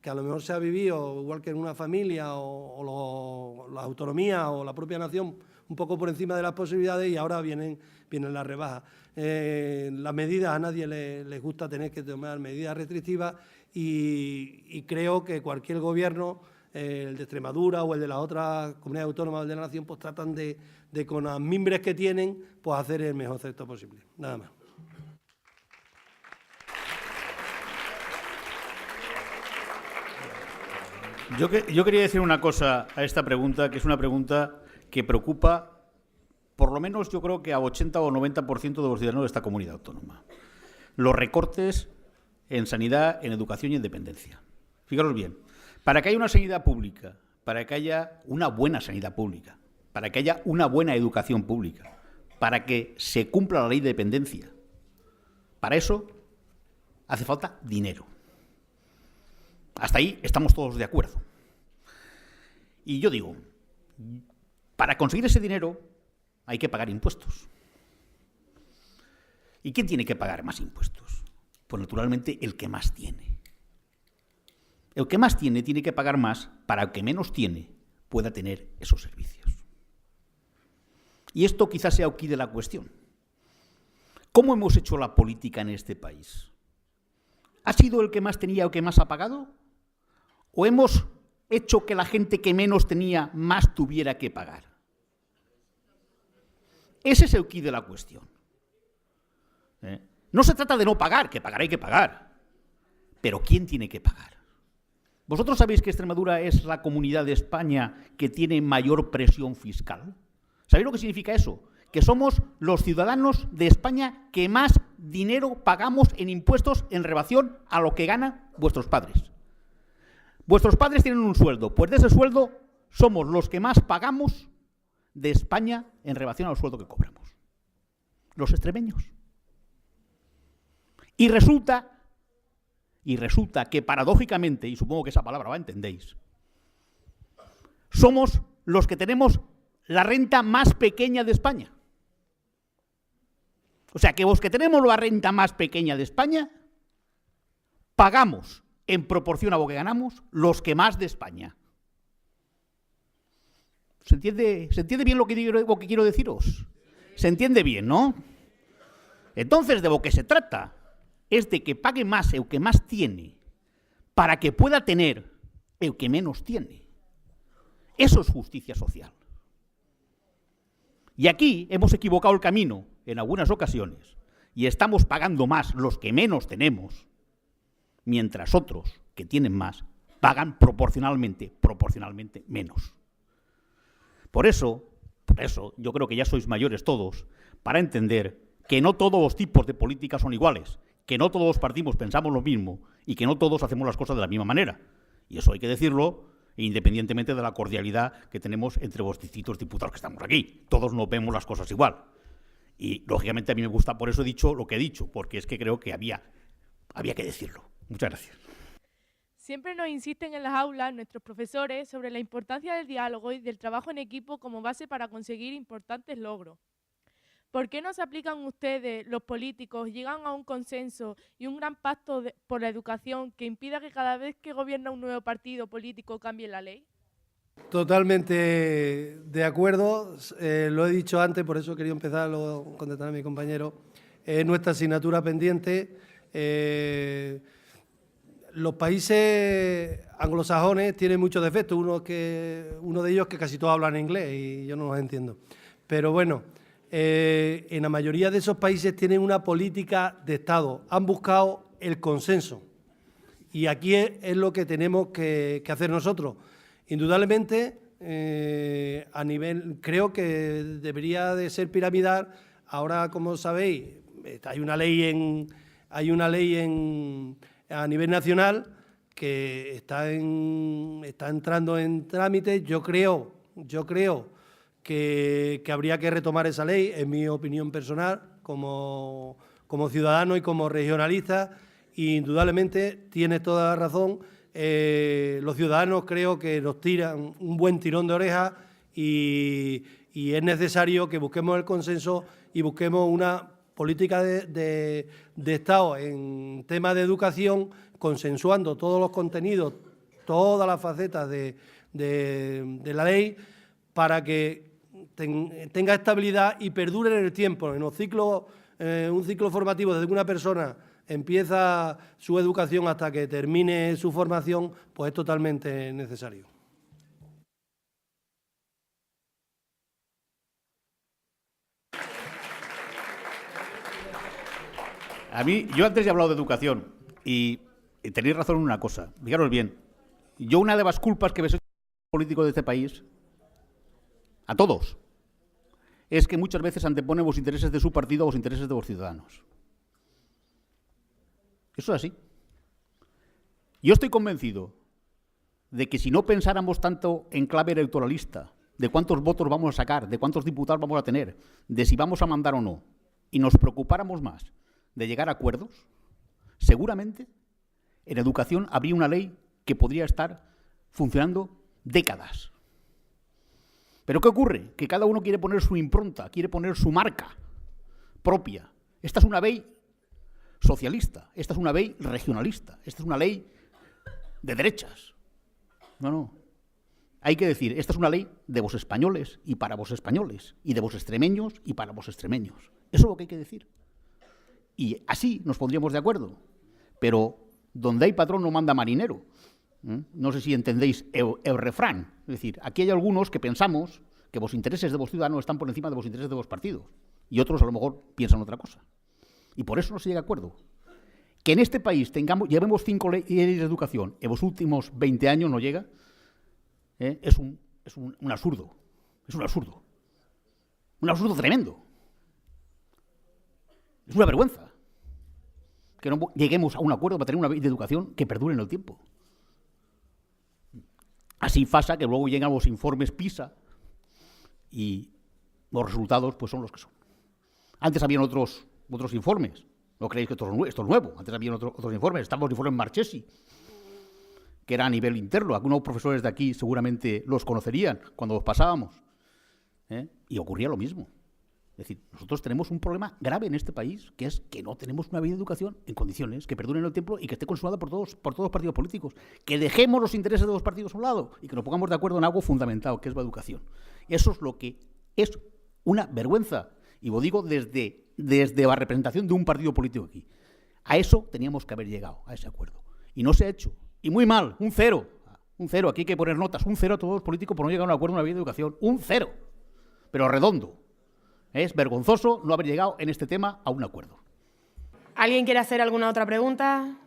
a lo mejor se ha vivido, igual que en una familia o la autonomía o la propia nación, un poco por encima de las posibilidades, y ahora vienen las rebajas. Las medidas, a nadie les gusta tener que tomar medidas restrictivas, y creo que cualquier gobierno, el de Extremadura o el de las otras comunidades autónomas de la nación, pues tratan de con las mimbres que tienen, pues hacer el mejor efecto posible. Nada más. Yo quería decir una cosa a esta pregunta, que es una pregunta que preocupa, por lo menos yo creo que a 80 o 90% de los ciudadanos de esta comunidad autónoma. Los recortes en sanidad, en educación y en dependencia. Fijaros bien, para que haya una sanidad pública, para que haya una buena sanidad pública, para que haya una buena educación pública, para que se cumpla la ley de dependencia, para eso hace falta dinero. Hasta ahí estamos todos de acuerdo. Y yo digo, para conseguir ese dinero hay que pagar impuestos. ¿Y quién tiene que pagar más impuestos? Pues naturalmente el que más tiene. El que más tiene que pagar más para el que menos tiene pueda tener esos servicios. Y esto quizás sea aquí de la cuestión. ¿Cómo hemos hecho la política en este país? ¿Ha sido el que más tenía el que más ha pagado? ¿O hemos hecho que la gente que menos tenía más tuviera que pagar? Ese es el quid de la cuestión. No se trata de no pagar, que pagar hay que pagar. Pero ¿quién tiene que pagar? ¿Vosotros sabéis que Extremadura es la comunidad de España que tiene mayor presión fiscal? ¿Sabéis lo que significa eso? Que somos los ciudadanos de España que más dinero pagamos en impuestos en relación a lo que ganan vuestros padres. Vuestros padres tienen un sueldo, pues de ese sueldo somos los que más pagamos de España en relación al sueldo que cobramos. Los extremeños. Y resulta que paradójicamente, y supongo que esa palabra la entendéis, somos los que tenemos la renta más pequeña de España. O sea, que los que tenemos la renta más pequeña de España pagamos, en proporción a lo que ganamos, los que más de España. ¿Se entiende bien lo que quiero deciros? ¿Se entiende bien, no? Entonces, de lo que se trata es de que pague más el que más tiene para que pueda tener el que menos tiene. Eso es justicia social. Y aquí hemos equivocado el camino en algunas ocasiones y estamos pagando más los que menos tenemos, mientras otros que tienen más pagan proporcionalmente menos. Por eso, yo creo que ya sois mayores todos para entender que no todos los tipos de políticas son iguales, que no todos los partidos pensamos lo mismo y que no todos hacemos las cosas de la misma manera. Y eso hay que decirlo independientemente de la cordialidad que tenemos entre los distintos diputados que estamos aquí. Todos no vemos las cosas igual. Y, lógicamente, a mí me gusta, por eso he dicho lo que he dicho, porque es que creo que había que decirlo. Muchas gracias. Siempre nos insisten en las aulas nuestros profesores sobre la importancia del diálogo y del trabajo en equipo como base para conseguir importantes logros. ¿Por qué no se aplican ustedes, los políticos, llegan a un consenso y un gran pacto por la educación que impida que cada vez que gobierna un nuevo partido político cambie la ley? Totalmente de acuerdo, lo he dicho antes, por eso quería empezar a contestar a mi compañero. Es nuestra asignatura pendiente. Los países anglosajones tienen muchos defectos, uno de ellos que casi todos hablan inglés y yo no los entiendo. Pero bueno, en la mayoría de esos países tienen una política de Estado, han buscado el consenso y aquí es lo que tenemos que hacer nosotros. Indudablemente, creo que debería de ser piramidal. Ahora, como sabéis, hay una ley a nivel nacional que está entrando en trámite. Yo creo que habría que retomar esa ley, en mi opinión personal, como ciudadano y como regionalista, y indudablemente tienes toda la razón. Los ciudadanos creo que nos tiran un buen tirón de oreja y es necesario que busquemos el consenso y busquemos una política de Estado en temas de educación, consensuando todos los contenidos, todas las facetas de la ley, para que tenga estabilidad y perdure en el tiempo. En un ciclo formativo, desde que una persona empieza su educación hasta que termine su formación, pues es totalmente necesario. Yo antes he hablado de educación y tenéis razón en una cosa. Fijaros bien, yo una de las culpas que me soy político de este país, a todos, es que muchas veces anteponen los intereses de su partido a los intereses de los ciudadanos. Eso es así. Yo estoy convencido de que si no pensáramos tanto en clave electoralista, de cuántos votos vamos a sacar, de cuántos diputados vamos a tener, de si vamos a mandar o no, y nos preocupáramos más de llegar a acuerdos, seguramente en educación habría una ley que podría estar funcionando décadas. ¿Pero qué ocurre? Que cada uno quiere poner su impronta, quiere poner su marca propia. Esta es una ley socialista, esta es una ley regionalista, esta es una ley de derechas. No. Hay que decir, esta es una ley de vos españoles y para vos españoles, y de vos extremeños y para vos extremeños. Eso es lo que hay que decir. Y así nos pondríamos de acuerdo. Pero donde hay patrón no manda marinero. No sé si entendéis el refrán. Es decir, aquí hay algunos que pensamos que los intereses de los ciudadanos están por encima de los intereses de los partidos. Y otros a lo mejor piensan otra cosa. Y por eso no se llega a acuerdo. Que en este país llevemos 5 leyes de educación, en los últimos 20 años no llega, es un absurdo. Es un absurdo. Un absurdo tremendo. Es una vergüenza que no lleguemos a un acuerdo para tener una ley de educación que perdure en el tiempo. Así pasa que luego llegan los informes PISA y los resultados pues son los que son. Antes habían otros informes. No creéis que esto es nuevo. Antes habían otros informes. Estaban los informes Marchesi, que era a nivel interno. Algunos profesores de aquí seguramente los conocerían cuando los pasábamos. Y ocurría lo mismo. Es decir, nosotros tenemos un problema grave en este país, que es que no tenemos una ley de educación en condiciones que perdure en el tiempo y que esté consolidada por todos los partidos políticos. Que dejemos los intereses de los partidos a un lado y que nos pongamos de acuerdo en algo fundamental, que es la educación. Eso es lo que es una vergüenza. Y lo digo desde la representación de un partido político aquí. A eso teníamos que haber llegado, a ese acuerdo. Y no se ha hecho. Y muy mal, un 0. Un 0, aquí hay que poner notas. Un 0 a todos los políticos por no llegar a un acuerdo en una ley de educación. Un 0. Pero redondo. Es vergonzoso no haber llegado en este tema a un acuerdo. ¿Alguien quiere hacer alguna otra pregunta?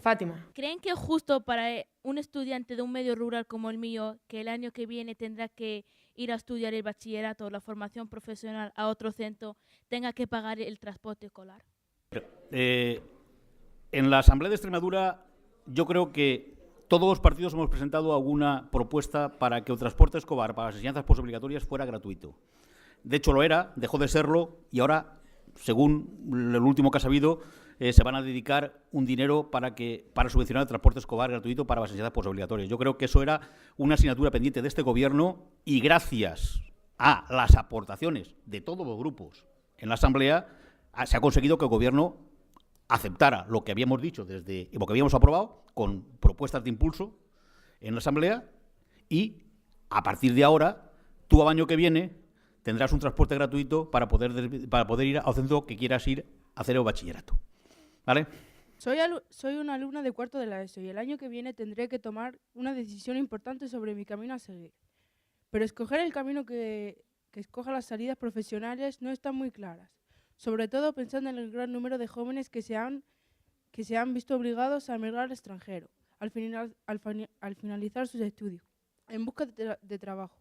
Fátima. ¿Creen que es justo para un estudiante de un medio rural como el mío, que el año que viene tendrá que ir a estudiar el bachillerato o la formación profesional a otro centro, tenga que pagar el transporte escolar? En la Asamblea de Extremadura yo creo que todos los partidos hemos presentado alguna propuesta para que el transporte escolar para las enseñanzas postobligatorias fuera gratuito. De hecho lo era, dejó de serlo y ahora, según el último que ha sabido, se van a dedicar un dinero para subvencionar el transporte escolar gratuito para las enseñanzas postobligatorias. Yo creo que eso era una asignatura pendiente de este Gobierno y gracias a las aportaciones de todos los grupos en la Asamblea se ha conseguido que el Gobierno aceptara lo que habíamos dicho lo que habíamos aprobado con propuestas de impulso en la Asamblea y a partir de ahora, tú al año que viene tendrás un transporte gratuito para poder ir al centro que quieras ir a hacer el bachillerato. ¿Vale? Soy una alumna de cuarto de la ESO y el año que viene tendré que tomar una decisión importante sobre mi camino a seguir. Pero escoger el camino que escoja las salidas profesionales no están muy claras, sobre todo pensando en el gran número de jóvenes que se han visto obligados a emigrar al extranjero al finalizar sus estudios, en busca de trabajo.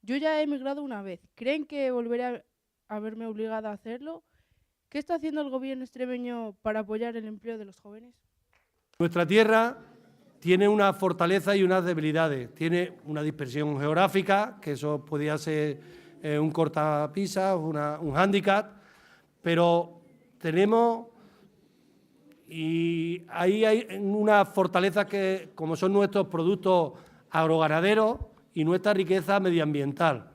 Yo ya he emigrado una vez. ¿Creen que volveré a verme obligada a hacerlo? ¿Qué está haciendo el gobierno extremeño para apoyar el empleo de los jóvenes? Nuestra tierra tiene una fortaleza y unas debilidades. Tiene una dispersión geográfica, que eso podría ser un cortapisa, un hándicap, pero tenemos Y ahí hay una fortaleza que, como son nuestros productos agroganaderos y nuestra riqueza medioambiental.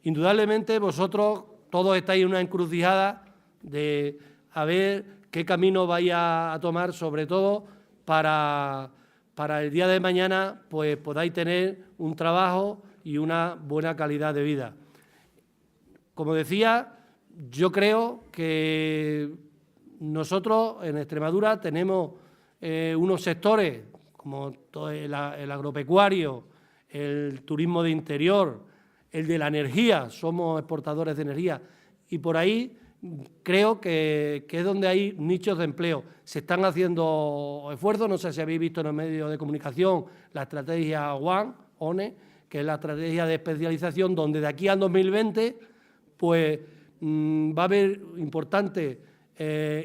Indudablemente vosotros todos estáis en una encrucijada de a ver qué camino vais a tomar, sobre todo para el día de mañana pues podáis tener un trabajo y una buena calidad de vida. Como decía, yo creo que nosotros en Extremadura tenemos unos sectores como todo el agropecuario, el turismo de interior, el de la energía, somos exportadores de energía, y por ahí creo que es donde hay nichos de empleo. Se están haciendo esfuerzos, no sé si habéis visto en los medios de comunicación la estrategia ONE, que es la estrategia de especialización, donde de aquí al 2020 pues, va a haber importantes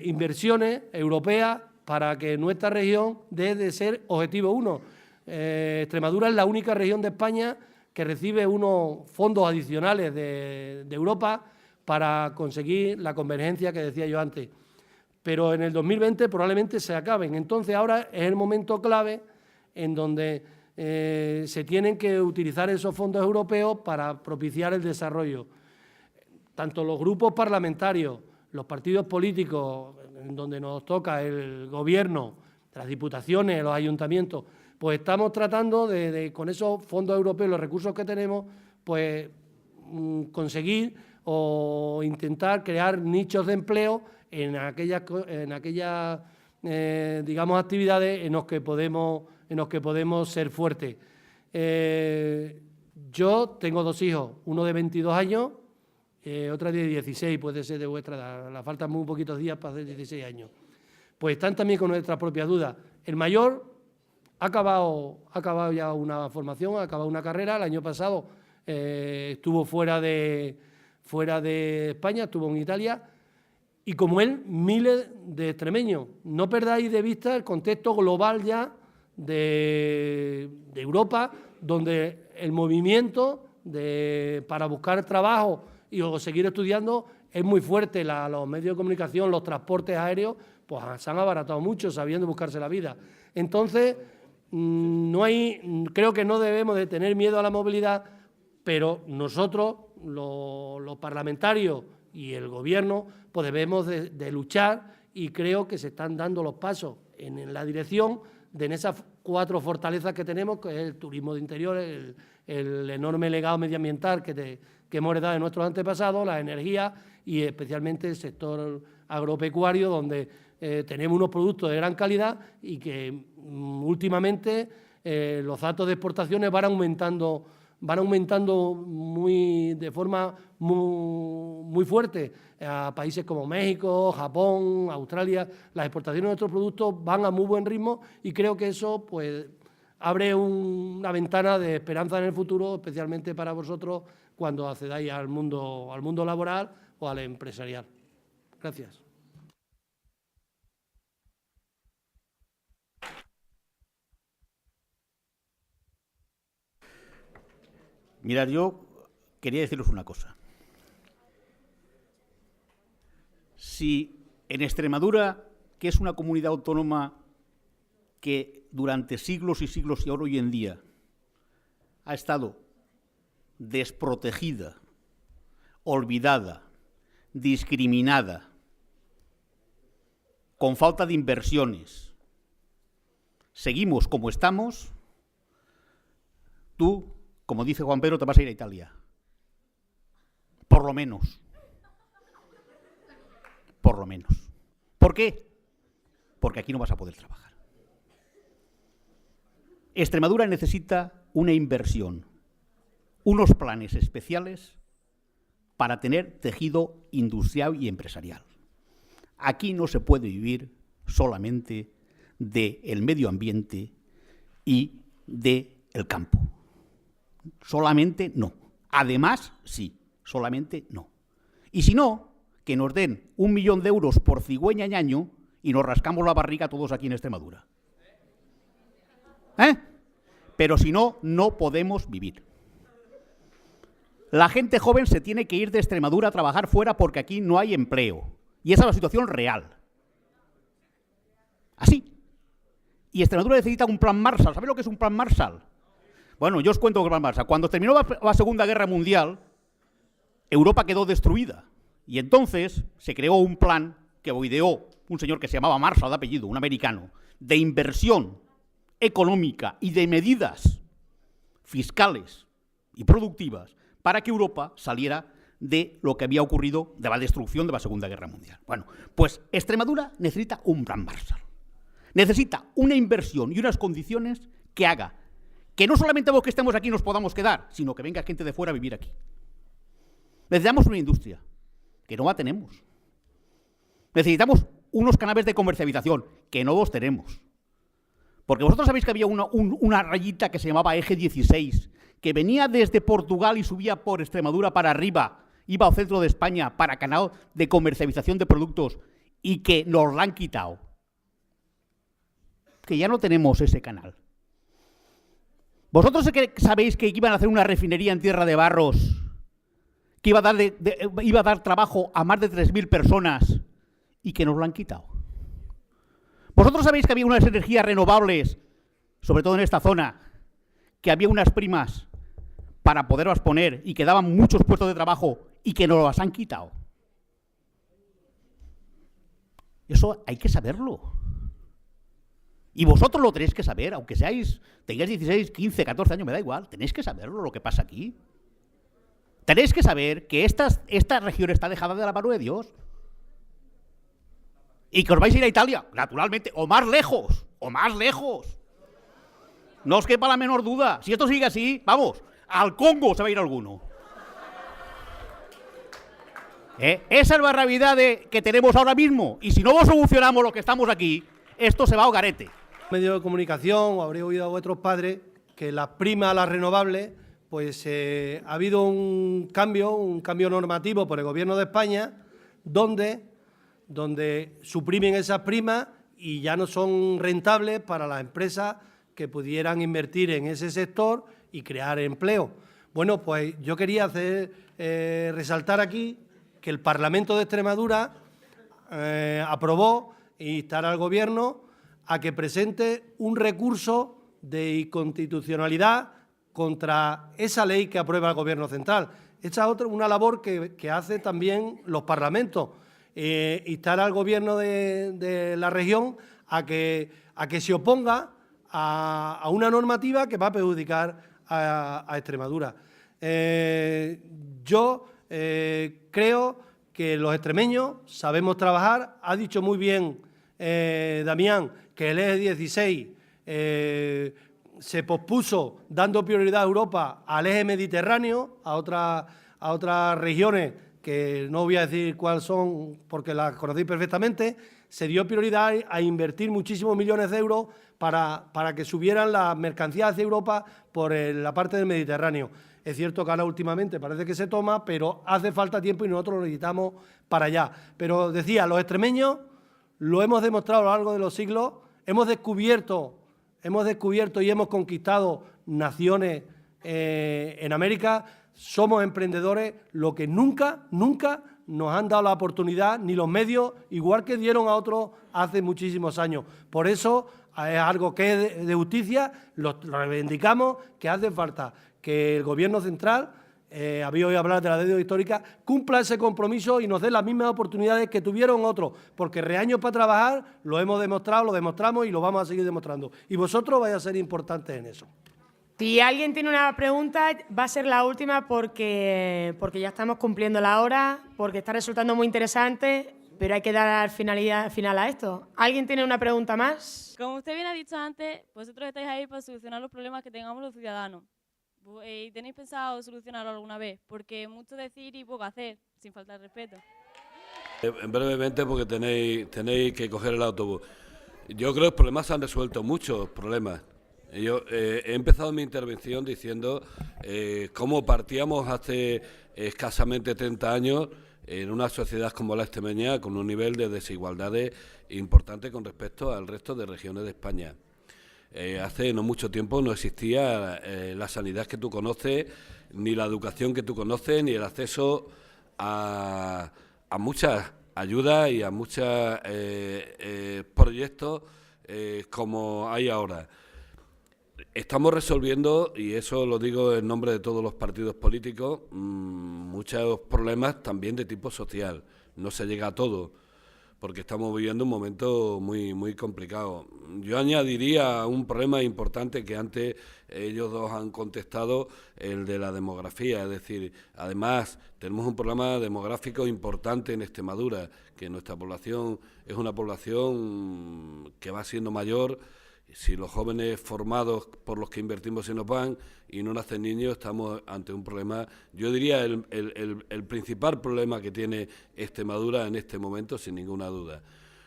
inversiones europeas para que nuestra región deje de ser objetivo 1. Extremadura es la única región de España que recibe unos fondos adicionales de Europa para conseguir la convergencia que decía yo antes. Pero en el 2020 probablemente se acaben. Entonces ahora es el momento clave en donde se tienen que utilizar esos fondos europeos para propiciar el desarrollo. Tanto los grupos parlamentarios, los partidos políticos, en donde nos toca el gobierno, las diputaciones, los ayuntamientos, pues estamos tratando de con esos fondos europeos, los recursos que tenemos, pues conseguir o intentar crear nichos de empleo en aquellas digamos, actividades en los que podemos ser fuertes. Yo tengo 2 hijos, uno de 22 años, otra de 16, puede ser de vuestra edad, le faltan muy poquitos días para hacer 16 años. Pues están también con nuestras propias dudas. El mayor ha acabado ya una formación, ha acabado una carrera, el año pasado estuvo fuera de España, estuvo en Italia, y como él, miles de extremeños. No perdáis de vista el contexto global ya de Europa, donde el movimiento para buscar trabajo o seguir estudiando es muy fuerte. Los medios de comunicación, los transportes aéreos, pues se han abaratado mucho sabiendo buscarse la vida. Entonces, creo que no debemos de tener miedo a la movilidad, pero nosotros, los parlamentarios y el Gobierno, pues debemos de luchar, y creo que se están dando los pasos en la dirección de esas 4 fortalezas que tenemos, que es el turismo de interior, el enorme legado medioambiental que hemos heredado de nuestros antepasados, la energía y especialmente el sector agropecuario, donde tenemos unos productos de gran calidad y que últimamente los datos de exportaciones van aumentando de forma muy fuerte a países como México, Japón, Australia. Las exportaciones de nuestros productos van a muy buen ritmo, y creo que eso pues abre una ventana de esperanza en el futuro, especialmente para vosotros cuando accedáis al mundo laboral o al empresarial. Gracias. Mirad, yo quería deciros una cosa. Si en Extremadura, que es una comunidad autónoma que durante siglos y siglos y ahora hoy en día ha estado desprotegida, olvidada, discriminada, con falta de inversiones, seguimos como estamos, tú, como dice Juan Pedro, te vas a ir a Italia. Por lo menos. Por lo menos. ¿Por qué? Porque aquí no vas a poder trabajar. Extremadura necesita una inversión, unos planes especiales para tener tejido industrial y empresarial. Aquí no se puede vivir solamente del medio ambiente y del campo. Solamente no. Además, sí, solamente no. Y si no, que nos den 1 millón de euros por cigüeña y año y nos rascamos la barriga todos aquí en Extremadura. Pero si no, no podemos vivir. La gente joven se tiene que ir de Extremadura a trabajar fuera porque aquí no hay empleo. Y esa es la situación real. Así. Y Extremadura necesita un plan Marshall. ¿Sabéis lo que es un plan Marshall? Bueno, yo os cuento lo que es el plan Marshall. Cuando terminó la Segunda Guerra Mundial, Europa quedó destruida. Y entonces se creó un plan que ideó un señor que se llamaba Marshall de apellido, un americano, de inversión económica y de medidas fiscales y productivas para que Europa saliera de lo que había ocurrido de la destrucción de la Segunda Guerra Mundial. Bueno, pues Extremadura necesita un plan Marshall. Necesita una inversión y unas condiciones que haga que no solamente los que estemos aquí nos podamos quedar, sino que venga gente de fuera a vivir aquí. Necesitamos una industria, que no la tenemos. Necesitamos unos canales de comercialización, que no los tenemos. Porque vosotros sabéis que había una rayita que se llamaba Eje 16, que venía desde Portugal y subía por Extremadura para arriba, iba al centro de España para canal de comercialización de productos, y que nos la han quitado. Que ya no tenemos ese canal. ¿Vosotros sabéis que iban a hacer una refinería en Tierra de Barros que iba a dar trabajo a más de 3.000 personas y que nos lo han quitado? ¿Vosotros sabéis que había unas energías renovables, sobre todo en esta zona, que había unas primas para poderlas poner y que daban muchos puestos de trabajo y que nos las han quitado? Eso hay que saberlo. Y vosotros lo tenéis que saber, aunque tengáis 16, 15, 14 años, me da igual, tenéis que saberlo lo que pasa aquí. Tenéis que saber que esta región está dejada de la mano de Dios. Y que os vais a ir a Italia, naturalmente, o más lejos, o más lejos. No os quepa la menor duda. Si esto sigue así, vamos, al Congo se va a ir alguno. Esa es la realidad que tenemos ahora mismo. Y si no lo solucionamos los que estamos aquí, esto se va a garete. Medio de comunicación, o habréis oído a vuestros padres, que las primas a las renovables, pues ha habido un cambio normativo por el Gobierno de España, donde suprimen esas primas y ya no son rentables para las empresas que pudieran invertir en ese sector y crear empleo. Bueno, pues yo quería resaltar aquí que el Parlamento de Extremadura aprobó e instar al Gobierno a que presente un recurso de inconstitucionalidad contra esa ley que aprueba el Gobierno central. Esta es una labor que hace también los parlamentos, instar al Gobierno de la región a que se oponga a una normativa que va a perjudicar a Extremadura. Yo creo que los extremeños sabemos trabajar. Ha dicho muy bien Damián que el eje 16 se pospuso dando prioridad a Europa al eje mediterráneo, a otras regiones que no voy a decir cuáles son porque las conocéis perfectamente. Se dio prioridad a invertir muchísimos millones de euros para que subieran las mercancías hacia Europa por la parte del Mediterráneo. Es cierto que ahora últimamente parece que se toma, pero hace falta tiempo y nosotros lo necesitamos para allá. Pero decía, los extremeños lo hemos demostrado a lo largo de los siglos, hemos descubierto y hemos conquistado naciones en América, somos emprendedores, lo que nunca nos han dado la oportunidad, ni los medios, igual que dieron a otros hace muchísimos años. Por eso es algo que es de justicia, lo reivindicamos, que hace falta que el Gobierno central, había oído hablar de la deuda histórica, cumpla ese compromiso y nos dé las mismas oportunidades que tuvieron otros, porque reaños para trabajar lo hemos demostrado, lo demostramos y lo vamos a seguir demostrando. Y vosotros vais a ser importantes en eso. Si alguien tiene una pregunta, va a ser la última porque ya estamos cumpliendo la hora, porque está resultando muy interesante, pero hay que dar final a esto. ¿Alguien tiene una pregunta más? Como usted bien ha dicho antes, vosotros estáis ahí para solucionar los problemas que tengamos los ciudadanos. ¿Y tenéis pensado solucionarlo alguna vez? Porque mucho decir y poco hacer, sin faltar respeto. Brevemente, porque tenéis que coger el autobús. Yo creo que los problemas se han resuelto, muchos problemas. Yo he empezado mi intervención diciendo cómo partíamos hace escasamente 30 años en una sociedad como la extremeña con un nivel de desigualdades importante con respecto al resto de regiones de España. Hace no mucho tiempo no existía la sanidad que tú conoces, ni la educación que tú conoces, ni el acceso a muchas ayudas y a muchos proyectos como hay ahora. Estamos resolviendo, y eso lo digo en nombre de todos los partidos políticos, muchos problemas también de tipo social. No se llega a todo, porque estamos viviendo un momento muy complicado. Yo añadiría un problema importante que antes ellos dos han contestado, el de la demografía. Es decir, además tenemos un problema demográfico importante en Extremadura, que nuestra población es una población que va siendo mayor. Si los jóvenes formados por los que invertimos se nos van y no nacen niños, estamos ante un problema, yo diría el principal problema que tiene Extremadura en este momento, sin ninguna duda.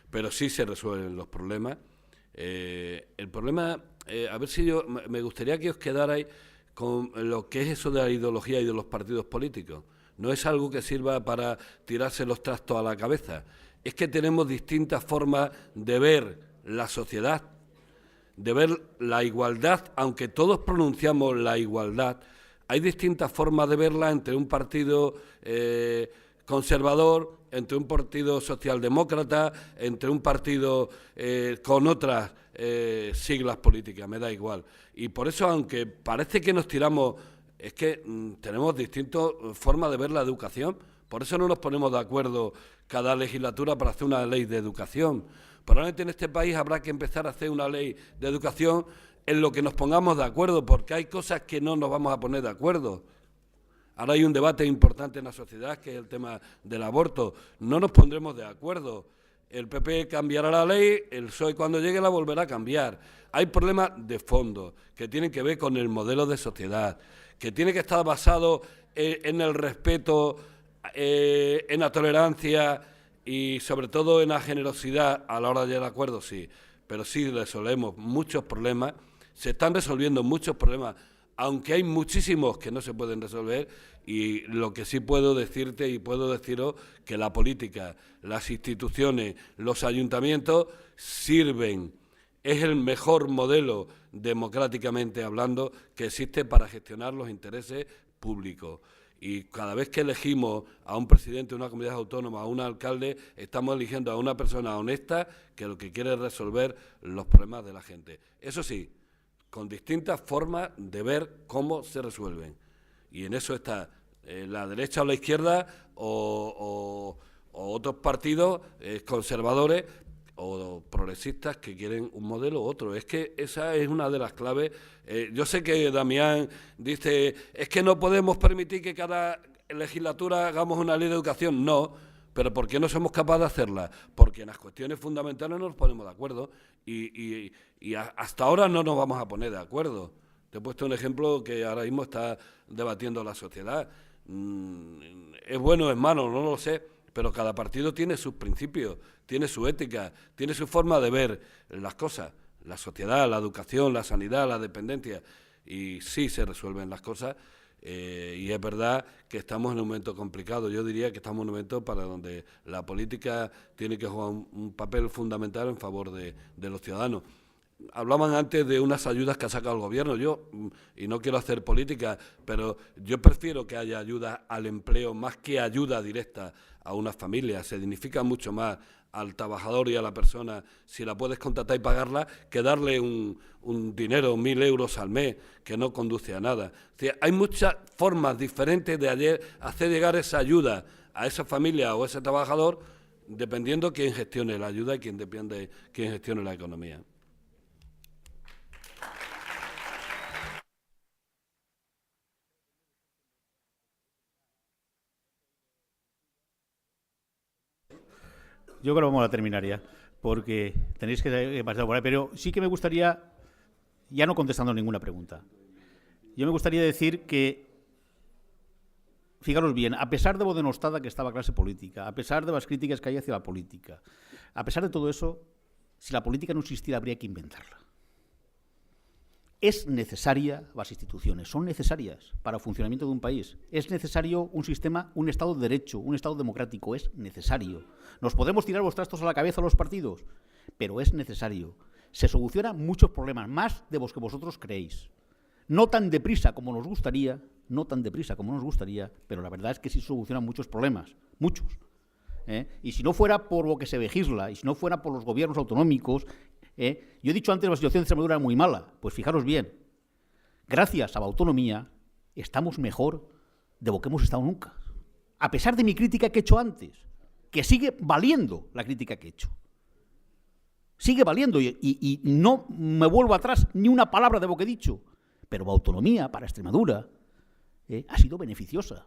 Pero sí se resuelven los problemas. El problema, a ver si me gustaría que os quedarais con lo que es eso de la ideología y de los partidos políticos. No es algo que sirva para tirarse los trastos a la cabeza. Es que tenemos distintas formas de ver la sociedad, de ver la igualdad, aunque todos pronunciamos la igualdad, hay distintas formas de verla entre un partido conservador, entre un partido socialdemócrata, entre un partido con otras siglas políticas, me da igual. Y por eso, aunque parece que nos tiramos, es que tenemos distintas formas de ver la educación, por eso no nos ponemos de acuerdo cada legislatura para hacer una ley de educación. Probablemente en este país habrá que empezar a hacer una ley de educación en lo que nos pongamos de acuerdo, porque hay cosas que no nos vamos a poner de acuerdo. Ahora hay un debate importante en la sociedad, que es el tema del aborto. No nos pondremos de acuerdo. El PP cambiará la ley, el PSOE cuando llegue la volverá a cambiar. Hay problemas de fondo que tienen que ver con el modelo de sociedad, que tiene que estar basado en el respeto, en la tolerancia y sobre todo en la generosidad a la hora de llegar a acuerdos, sí. Pero sí resolvemos muchos problemas, se están resolviendo muchos problemas, aunque hay muchísimos que no se pueden resolver, y lo que sí puedo decirte y puedo deciros que la política, las instituciones, los ayuntamientos sirven, es el mejor modelo democráticamente hablando que existe para gestionar los intereses públicos. Y cada vez que elegimos a un presidente de una comunidad autónoma, a un alcalde, estamos eligiendo a una persona honesta que lo que quiere es resolver los problemas de la gente. Eso sí, con distintas formas de ver cómo se resuelven. Y en eso está la derecha o la izquierda o otros partidos conservadores o progresistas que quieren un modelo u otro. Es que esa es una de las claves. Yo sé que Damián dice, es que no podemos permitir que cada legislatura hagamos una ley de educación. No, pero ¿por qué no somos capaces de hacerla? Porque en las cuestiones fundamentales no nos ponemos de acuerdo y hasta ahora no nos vamos a poner de acuerdo. Te he puesto un ejemplo que ahora mismo está debatiendo la sociedad. ¿Es bueno o es malo? No lo sé. Pero cada partido tiene sus principios, tiene su ética, tiene su forma de ver las cosas, la sociedad, la educación, la sanidad, la dependencia, y sí se resuelven las cosas, y es verdad que estamos en un momento complicado. Yo diría que estamos en un momento para donde la política tiene que jugar un papel fundamental en favor de los ciudadanos. Hablaban antes de unas ayudas que ha sacado el Gobierno. Yo, y no quiero hacer política, pero yo prefiero que haya ayuda al empleo más que ayuda directa a una familia. Se dignifica mucho más al trabajador y a la persona si la puedes contratar y pagarla que darle un dinero, 1.000 euros al mes, que no conduce a nada. O sea, hay muchas formas diferentes de hacer llegar esa ayuda a esa familia o a ese trabajador, dependiendo quién gestione la ayuda y quién gestione la economía. Yo creo que vamos a terminar ya, porque tenéis que pasar por ahí, pero sí que me gustaría, ya no contestando ninguna pregunta, yo me gustaría decir que, fijaros bien, a pesar de lo denostada que estaba la clase política, a pesar de las críticas que hay hacia la política, a pesar de todo eso, si la política no existiera habría que inventarla. Es necesaria, las instituciones son necesarias para el funcionamiento de un país. Es necesario un sistema, un Estado de Derecho, un Estado democrático, es necesario. Nos podemos tirar los trastos a la cabeza a los partidos, pero es necesario. Se solucionan muchos problemas, más de los que vosotros creéis. No tan deprisa como nos gustaría, pero la verdad es que sí solucionan muchos problemas, muchos. Y si no fuera por lo que se legisla, y si no fuera por los gobiernos autonómicos, Yo he dicho antes que la situación de Extremadura era muy mala. Pues fijaros bien, gracias a la autonomía estamos mejor de lo que hemos estado nunca. A pesar de mi crítica que he hecho antes, que sigue valiendo la crítica que he hecho. Sigue valiendo y no me vuelvo atrás ni una palabra de lo que he dicho. Pero la autonomía para Extremadura ha sido beneficiosa.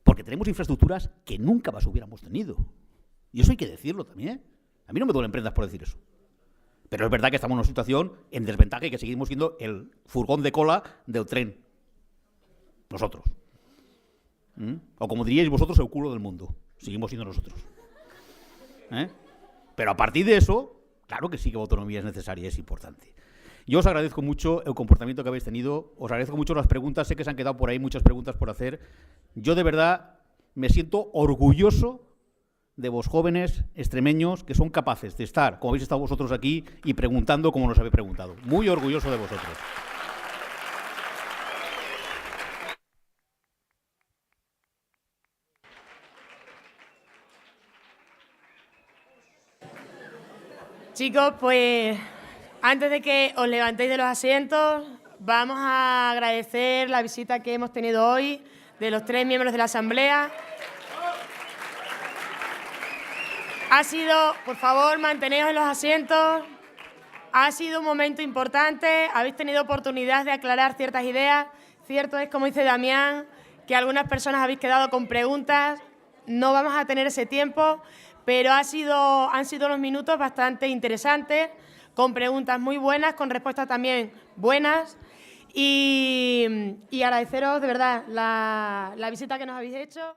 Porque tenemos infraestructuras que nunca las hubiéramos tenido. Y eso hay que decirlo también. A mí no me duelen prendas por decir eso. Pero es verdad que estamos en una situación en desventaja y que seguimos siendo el furgón de cola del tren. Nosotros. O como diríais vosotros, el culo del mundo. Seguimos siendo nosotros. Pero a partir de eso, claro que sí que la autonomía es necesaria, es importante. Yo os agradezco mucho el comportamiento que habéis tenido, os agradezco mucho las preguntas, sé que se han quedado por ahí muchas preguntas por hacer. Yo de verdad me siento orgulloso de vos jóvenes extremeños que son capaces de estar, como habéis estado vosotros aquí, y preguntando como nos habéis preguntado. Muy orgulloso de vosotros. Chicos, pues antes de que os levantéis de los asientos, vamos a agradecer la visita que hemos tenido hoy de los 3 miembros de la Asamblea. Ha sido, por favor, manteneos en los asientos. Ha sido un momento importante, habéis tenido oportunidad de aclarar ciertas ideas. Cierto es, como dice Damián, que algunas personas habéis quedado con preguntas. No vamos a tener ese tiempo, pero han sido unos minutos bastante interesantes, con preguntas muy buenas, con respuestas también buenas. Y agradeceros de verdad la visita que nos habéis hecho.